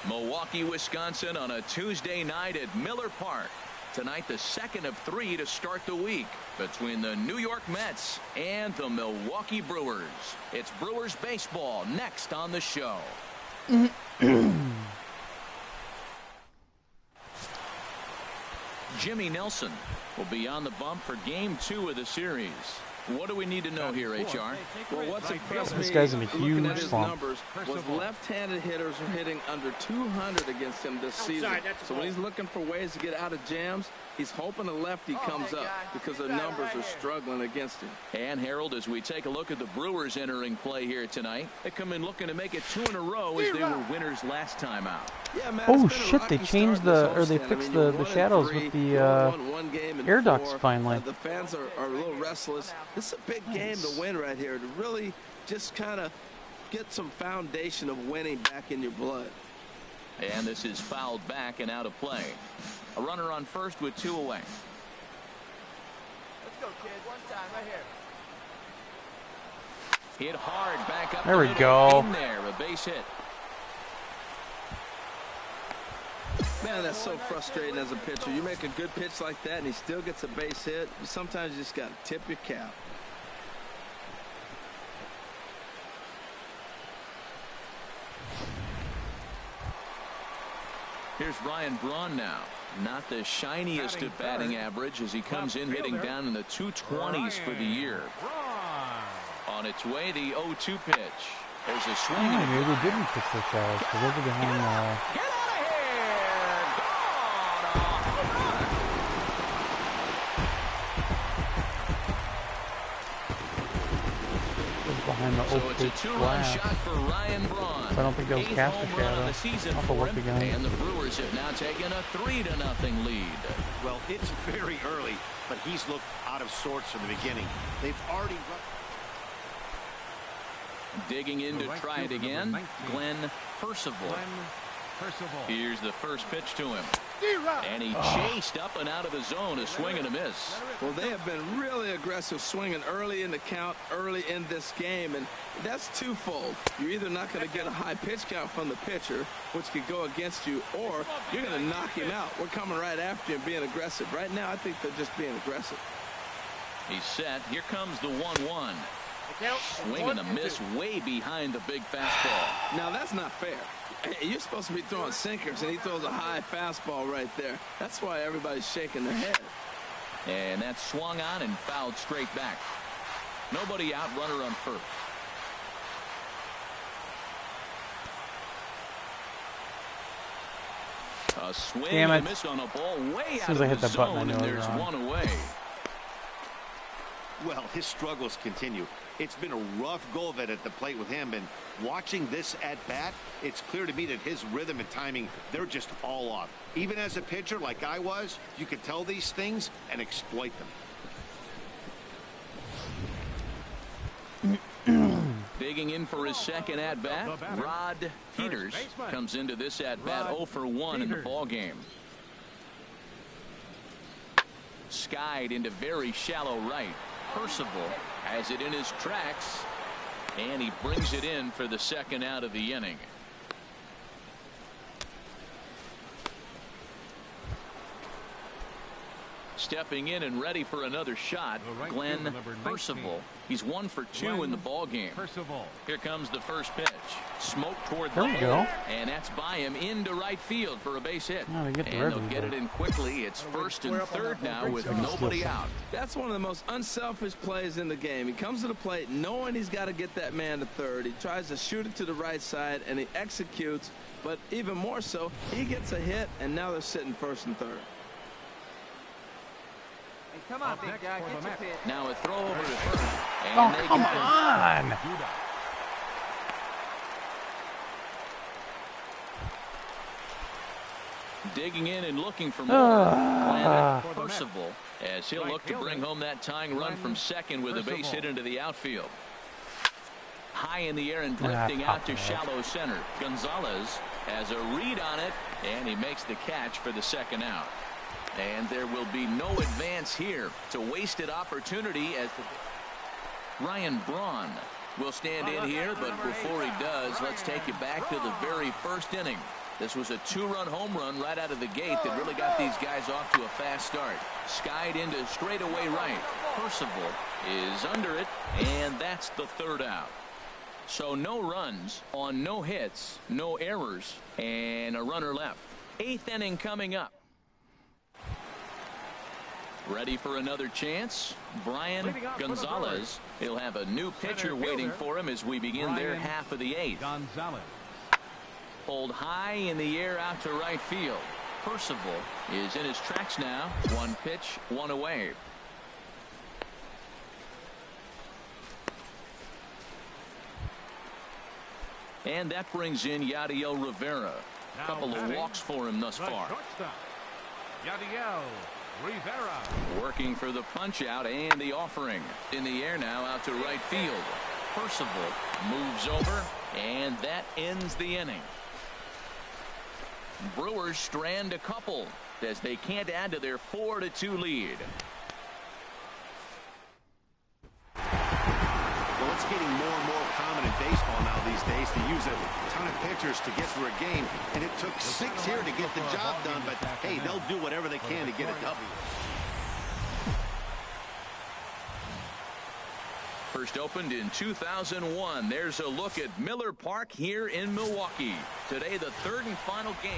Milwaukee, Wisconsin on a Tuesday night at Miller Park. Tonight, the second of 3 to start the week between the New York Mets and the Milwaukee Brewers. It's Brewers baseball next on the show. Jimmy Nelson will be on the bump for game 2 of the series. What do we need to know here, HR? Well, what's impressed me, this guy's in a looking huge at his slump. numbers, was left-handed hitters are hitting under 200 against him this season. So when he's looking for ways to get out of jams, he's hoping a lefty comes up because the numbers are struggling against him. And Harold, as we take a look at the Brewers entering play here tonight, they come in looking to make it 2 in a row as they were winners last time out. Yeah, man, oh shit! They changed they fixed the shadows with the air ducts finally. The fans are a little restless. This is a big game to win right here, to really just kind of get some foundation of winning back in your blood. And this is fouled back and out of play. A runner on first with 2 away. Let's go, kid. One time right here. Hit hard back up. There we go. In there, a base hit. Man, that's so frustrating as a pitcher. You make a good pitch like that and he still gets a base hit. Sometimes you just got to tip your cap. Here's Ryan Braun now. Not the shiniest of batting average as he comes in hitting down in the 220s for the year. On its way, the 0-2 pitch. There's a swing. Maybe they didn't fix the shadows because those are behind Get out of here! behind the so it's a 2-run shot for Ryan Braun. So I don't think they'll cast a shadow. The season I'll have to look again. And the Brewers have now taken a 3-0 lead. Well, it's very early, but he's looked out of sorts from the beginning. They've already digging in to try it again. Glenn Percival. Here's the first pitch to him. And he chased up and out of the zone, a swing and a miss. Well, they have been really aggressive swinging early in the count, early in this game, and that's twofold. You're either not going to get a high pitch count from the pitcher, which could go against you, or you're going to knock him out. We're coming right after you and being aggressive. Right now, I think they're just being aggressive. He's set. Here comes the 1-1. Swing and a miss way behind the big fastball. Now, that's not fair. You're supposed to be throwing sinkers, and he throws a high fastball right there. That's why everybody's shaking their head. And that swung on and fouled straight back. Nobody out, runner on first. A swing and a miss on a ball way out of the zone, and there's one away. Well, his struggles continue. It's been a rough go of it at the plate with him, and watching this at bat, it's clear to me that his rhythm and timing, they're just all off. Even as a pitcher like I was, you could tell these things and exploit them. Digging in for his second at-bat, Rod Peters comes into this at-bat 0 for 1 in the ballgame. Skied into very shallow right. Percival has it in his tracks, and he brings it in for the second out of the inning. Stepping in and ready for another shot, Glenn Percival. He's 1 for 2 in the ball game. Here comes the first pitch. Smoke toward the hole, and that's by him into right field for a base hit. And they'll get it in quickly. It's 1st and 3rd now with nobody out. That's one of the most unselfish plays in the game. He comes to the plate knowing he's got to get that man to third. He tries to shoot it to the right side, and he executes. But even more so, he gets a hit, and now they're sitting 1st and 3rd. Hey, come on, big guy, get your pitch. Now a throw over to first. And come on! Digging in and looking for more. Glenn Percival, as he'll look to bring home that tying run from second with a base hit into the outfield. High in the air and drifting out to shallow center. Gonzalez has a read on it, and he makes the catch for the second out. And there will be no advance here. It's a wasted opportunity as Ryan Braun will stand in here, but before he does, let's take you back to the very first inning. This was a 2-run home run right out of the gate that really got these guys off to a fast start. Skied into straightaway right. Percival is under it, and that's the 3rd out. So no runs on no hits, no errors, and a runner left. 8th inning coming up. Ready for another chance? Brian Gonzalez. He'll have a new pitcher waiting for him as we begin their half of the 8th. Pulled high in the air out to right field. Percival is in his tracks now. 1 pitch, 1 away. And that brings in Yadiel Rivera. A couple of walks for him thus far. Yadiel Rivera. Working for the punch out and the offering. In the air now out to right field. Percival moves over, and that ends the inning. Brewers strand a couple as they can't add to their 4-2 lead. Well, it's getting more and more common in baseball now these days to use a ton of pitchers to get through a game, and it took 6 here to get the job done, but hey, they'll do whatever they can to get a W. First opened in 2001. There's a look at Miller Park here in Milwaukee. Today, the 3rd and final game.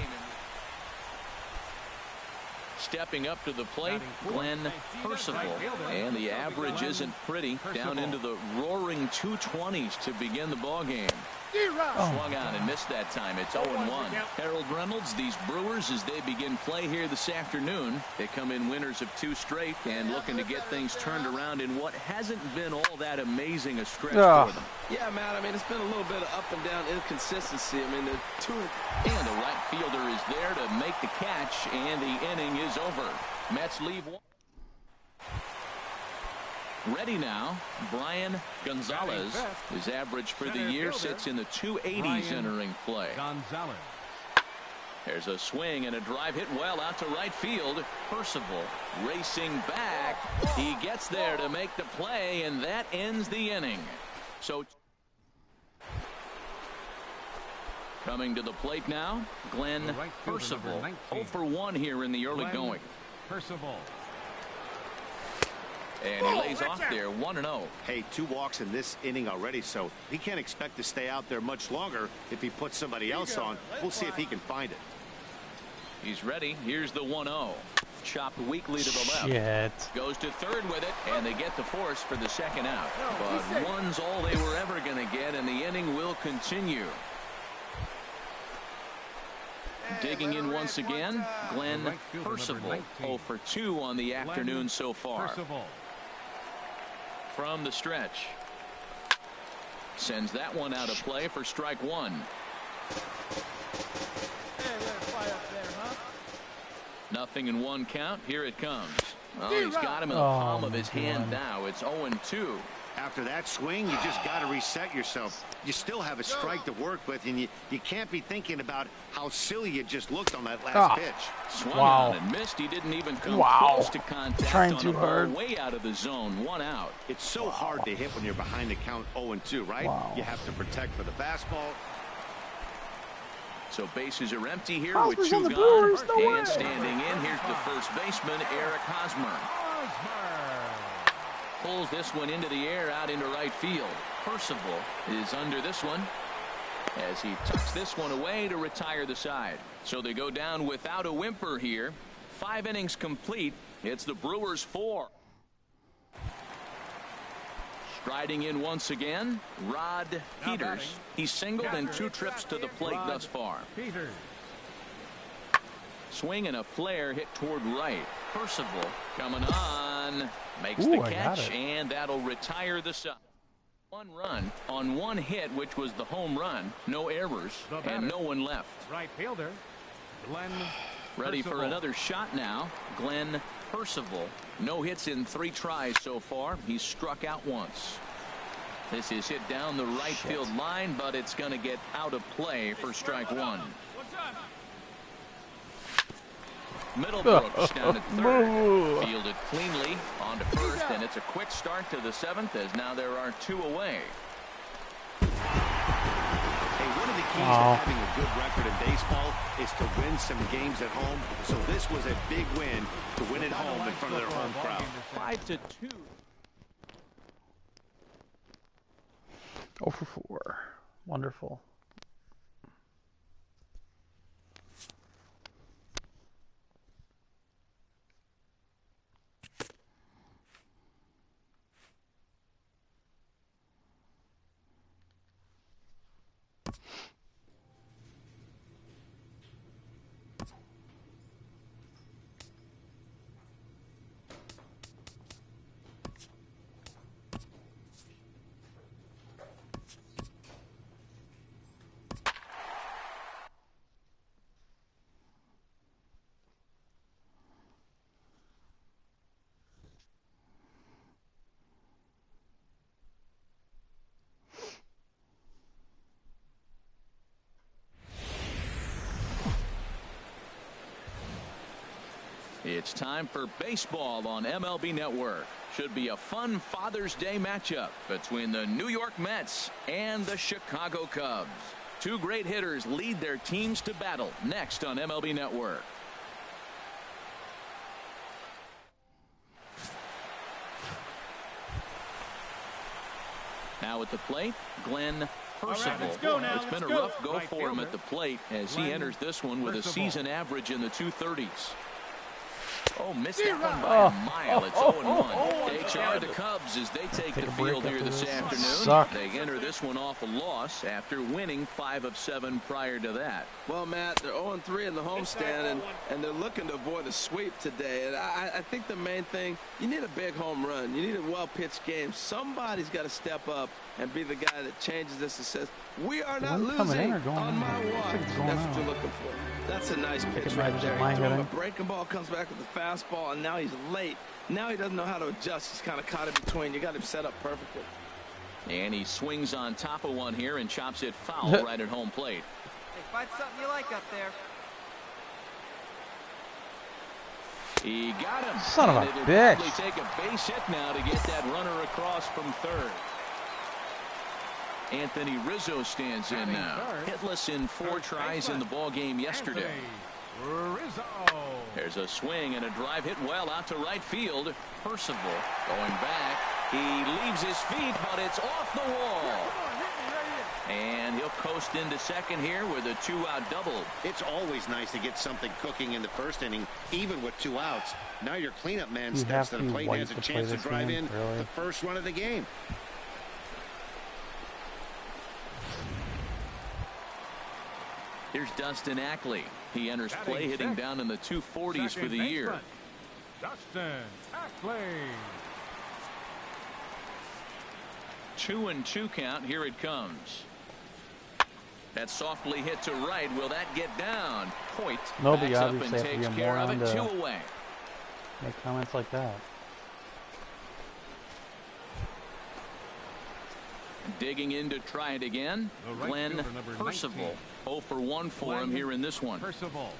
Stepping up to the plate, Glenn Percival. And the average isn't pretty. Down into the roaring 220s to begin the ball game. Swung on and missed that time. It's 0-1. Harold Reynolds, these Brewers, as they begin play here this afternoon, they come in winners of 2 straight and looking to get things turned around in what hasn't been all that amazing a stretch for them. Yeah, Matt, I mean, it's been a little bit of up and down inconsistency. I mean, the two. And the right fielder is there to make the catch, and the inning is over. Mets leave one. Ready now, Brian Gonzalez. His average for the year sits in the 280s entering play. There's a swing and a drive hit well out to right field. Percival racing back. He gets there to make the play, and that ends the inning. So coming to the plate now, Glenn Percival. 0 for 1 here in the early going. Percival. And he lays off there, 1-0. Hey, 2 walks in this inning already, so he can't expect to stay out there much longer if he puts somebody else on. We'll see if he can find it. He's ready. Here's the 1-0. Chopped weakly to the left. Shit. Goes to third with it, and they get the force for the second out. But one's all they were ever going to get, and the inning will continue. Digging in once again, Glenn Percival. 0 for 2 on the afternoon so far. From the stretch. Sends that one out of play for strike 1. Nothing in 1 count. Here it comes. Oh, he's got him in the palm of his hand now. It's 0-2. After that swing, you just got to reset yourself. You still have a strike to work with, and you can't be thinking about how silly you just looked on that last pitch. Swung on and missed. He didn't even come close to contact. Trying on too hard. Way out of the zone. 1 out. It's so hard to hit when you're behind the count 0-2, right? You have to protect for the fastball. So bases are empty here Hosmer's with 2 on the gone. Brewers, no way. And standing in, here's the first baseman, Eric Hosmer. Pulls this one into the air out into right field. Percival is under this one as he tucks this one away to retire the side. So they go down without a whimper here. 5 innings complete. It's the Brewers 4. Striding in once again, Rod Peters. He's singled in 2 trips to the plate thus far. Swing and a flare hit toward right. Percival coming on. Makes the catch, and that'll retire the side. 1 run on 1 hit, which was the home run. No errors, and no one left. Right fielder, Glenn Ready Percival. for another shot now. Glenn Percival. No hits in 3 tries so far. He's struck out once. This is hit down the right field line, but it's going to get out of play for strike 1. Middlebrooks down at third. Fielded cleanly on to first, and it's a quick start to the 7th as now there are 2 away. Hey, one of the keys to having a good record in baseball is to win some games at home. So this was a big win to win at home in front of their home crowd. 5-2. 0 for 4. Wonderful. It's time for baseball on MLB Network. Should be a fun Father's Day matchup between the New York Mets and the Chicago Cubs. 2 great hitters lead their teams to battle next on MLB Network. Now at the plate, Glenn Percival. It's been a rough go for him at the plate as he enters this one with a season average in the 230s. Oh, missed that one by a mile. It's 0-1. Takes are the Cubs as they take the field here this afternoon. They enter this one off a loss after winning 5 of 7 prior to that. Well, Matt, they're 0-3 in the homestand, and they're looking to avoid a sweep today. And I think the main thing, you need a big home run. You need a well-pitched game. Somebody's got to step up and be the guy that changes this and says, we are not losing on my watch. That's what you're looking for. That's a nice pitch right there. He threw him a breaking ball, comes back with the fastball, and now he's late. Now he doesn't know how to adjust. He's kind of caught in between. You got him set up perfectly. And he swings on top of one here and chops it foul right at home plate. Hey, find something you like up there. He got him. Son of a bitch. bitch. It'll take a base hit now to get that runner across from third. Anthony Rizzo stands in now. Hitless in 4 tries in the ball game yesterday. There's a swing and a drive hit well out to right field. Percival going back. He leaves his feet, but it's off the wall. And he'll coast into second here with a 2-out double. It's always nice to get something cooking in the first inning, even with 2 outs. Now your cleanup man steps to the plate and has a chance to drive in the first run of the game. Here's Dustin Ackley. He enters play hitting down in the 240s for the year. Dustin Ackley. 2-2 count. Here it comes. That softly hit to right. Will that get down? Point. Nobody backs up obviously and has to be takes a care of moron it. 2 to away. make comments like that. Digging in to try it again. Glenn Percival. 0 for 1 for him here in this one. Percival.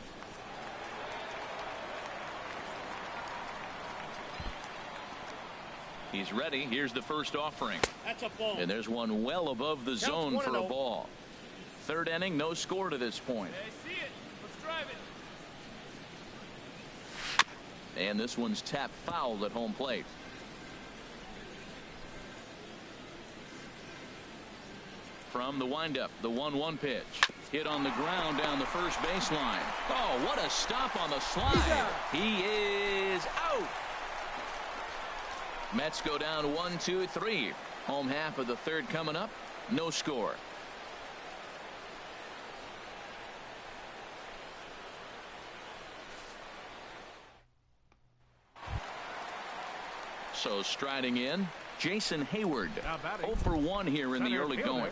He's ready. Here's the first offering. That's a ball. And there's one well above the zone for a ball. Third inning, no score to this point. I see it. Let's drive it. And this one's tapped foul at home plate. From the windup, the 1-1 pitch. Hit on the ground down the first baseline. Oh, what a stop on the slide. He is out. Mets go down 1-2-3. Home half of the third coming up. No score. So striding in, Jason Hayward. 0 for 1 here in the early going.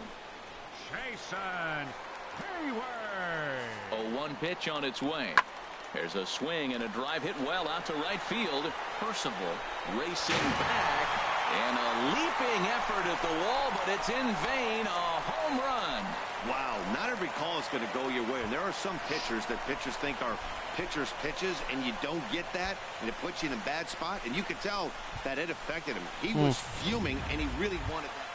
Jason Hayward. 0-1 pitch on its way. There's a swing and a drive hit well out to right field. Percival racing back and a leaping effort at the wall, but it's in vain. A home run. Wow, not every call is going to go your way. And there are some pitchers that pitchers think are pitchers' pitches, and you don't get that, and it puts you in a bad spot. And you could tell that it affected him. He was fuming, and he really wanted that.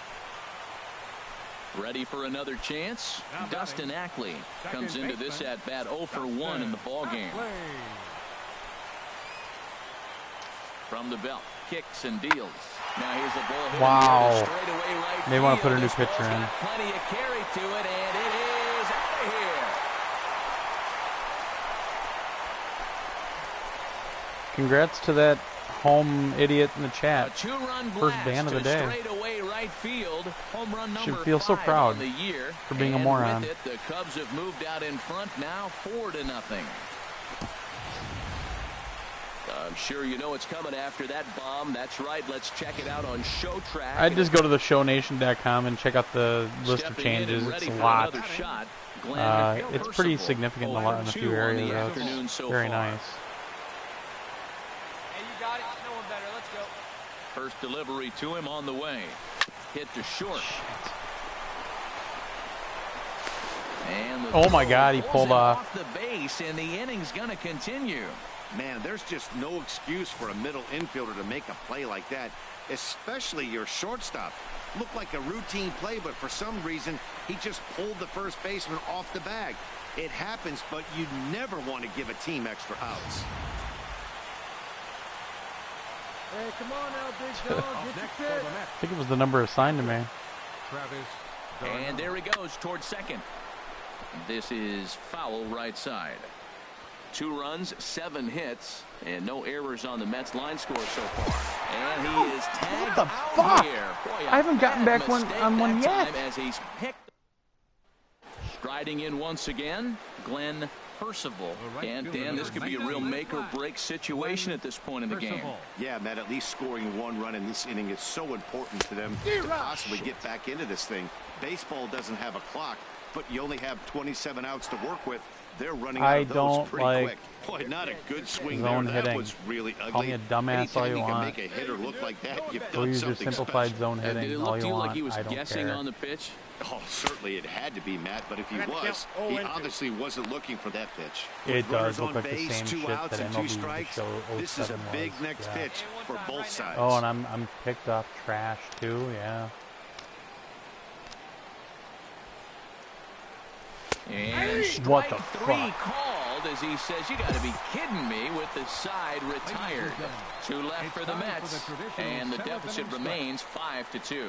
Ready for another chance? Dustin Ackley comes into this at bat 0 for 1 in the ball game. From the belt, kicks and deals. Now here's a ball hit. Wow. Straightaway right They want to put a new field. pitcher in. Plenty of carry to it, and it is out of here. Congrats to that home idiot in the A chat. two-run First ban of the day. Straightaway right field. Home run number Should feel so 5 proud on the year. for being a And moron. with it, the Cubs have moved out in front now 4-0. I'm sure you know it's coming after that bomb. That's right. Let's check it out on ShowTrack. I'd just go to the shownation.com and check out the list of changes. It's a lot. It's pretty significant in a few areas. It's very nice. Hey, you got it. No one better. Let's go. First delivery to him on the way. Hit to short. And Oh my God, he pulled off. the base, and the inning's going to continue. Man, there's just no excuse for a middle infielder to make a play like that, especially your shortstop. Looked like a routine play, but for some reason, he just pulled the first baseman off the bag. It happens, but you never want to give a team extra outs. Hey, come on now, big dog. Get your pitch. I think it was the number assigned to me. And there he goes towards second. This is foul right side. 2 runs, 7 hits, and no errors on the Mets line score so far. And he is tagged What the fuck? here. Boy, I haven't gotten back on one yet. As he's picked. Striding in once again, Glenn Percival. And Dan, this could be a real make-or-break situation at this point in the game. Yeah, Matt, at least scoring 1 run in this inning is so important to them to possibly get back into this thing. Baseball doesn't have a clock, but you only have 27 outs to work with. They're running out of those pretty quick. Boy, not a good swing zone there. hitting. That was really ugly. Call me a dumbass all you Anytime want. you can make a hitter look like that, you've Go done use your something simplified special. zone Did it hitting all look to you you want. like he was I don't guessing care. on the pitch? Oh, certainly it had to be, Matt, but if he was, he obviously wasn't looking for that pitch. It With does runners look on like the base, same 2 shit outs that and 2 MLB strikes. show This is a 07 big was. next Yeah. pitch for both sides. Oh, and I'm picked off trash too. Yeah. And What the strike 3 fuck? called as he says, you got to be kidding me, with the side retired. 2 left for the Mets, and the deficit remains 5-2.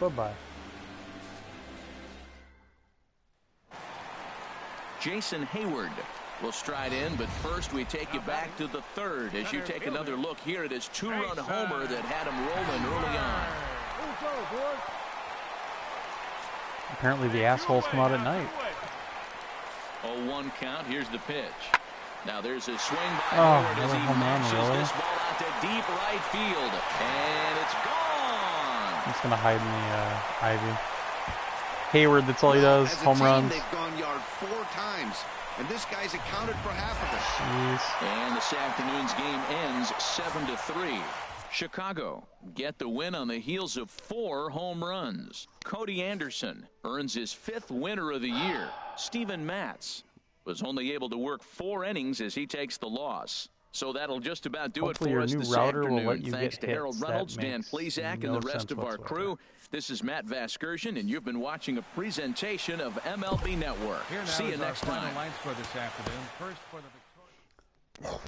Bye-bye. Jason Hayward will stride in, but first we take you back to the third as you take another look here at his 2-run homer that had him rolling early on. Let's go, boys. Apparently the assholes come out at night. 0-1 count. Here's the pitch. Now there's a swing by Oh, Hayward as another he home run, mashes really? this ball out to deep right field, and it's gone. I'm just gonna hide in the ivy. Hayward, that's all he does. As a Home team, runs. they've gone yard 4 times, and this guy's accounted for half of it. Jeez. And this afternoon's game ends 7-3. Chicago get the win on the heels of 4 home runs. Cody Anderson earns his 5th winner of the year. Steven Matz was only able to work 4 innings as he takes the loss. So that'll just about do Hopefully it for us your new this router will let afternoon. you Thanks get to Harold hits. Reynolds, That Dan makes Plesac, no and the rest sense of our whatsoever. crew. This is Matt Vasgersian, and you've been watching a presentation of MLB Network. Here now See you is our next final time. line score this afternoon. First for the Victoria.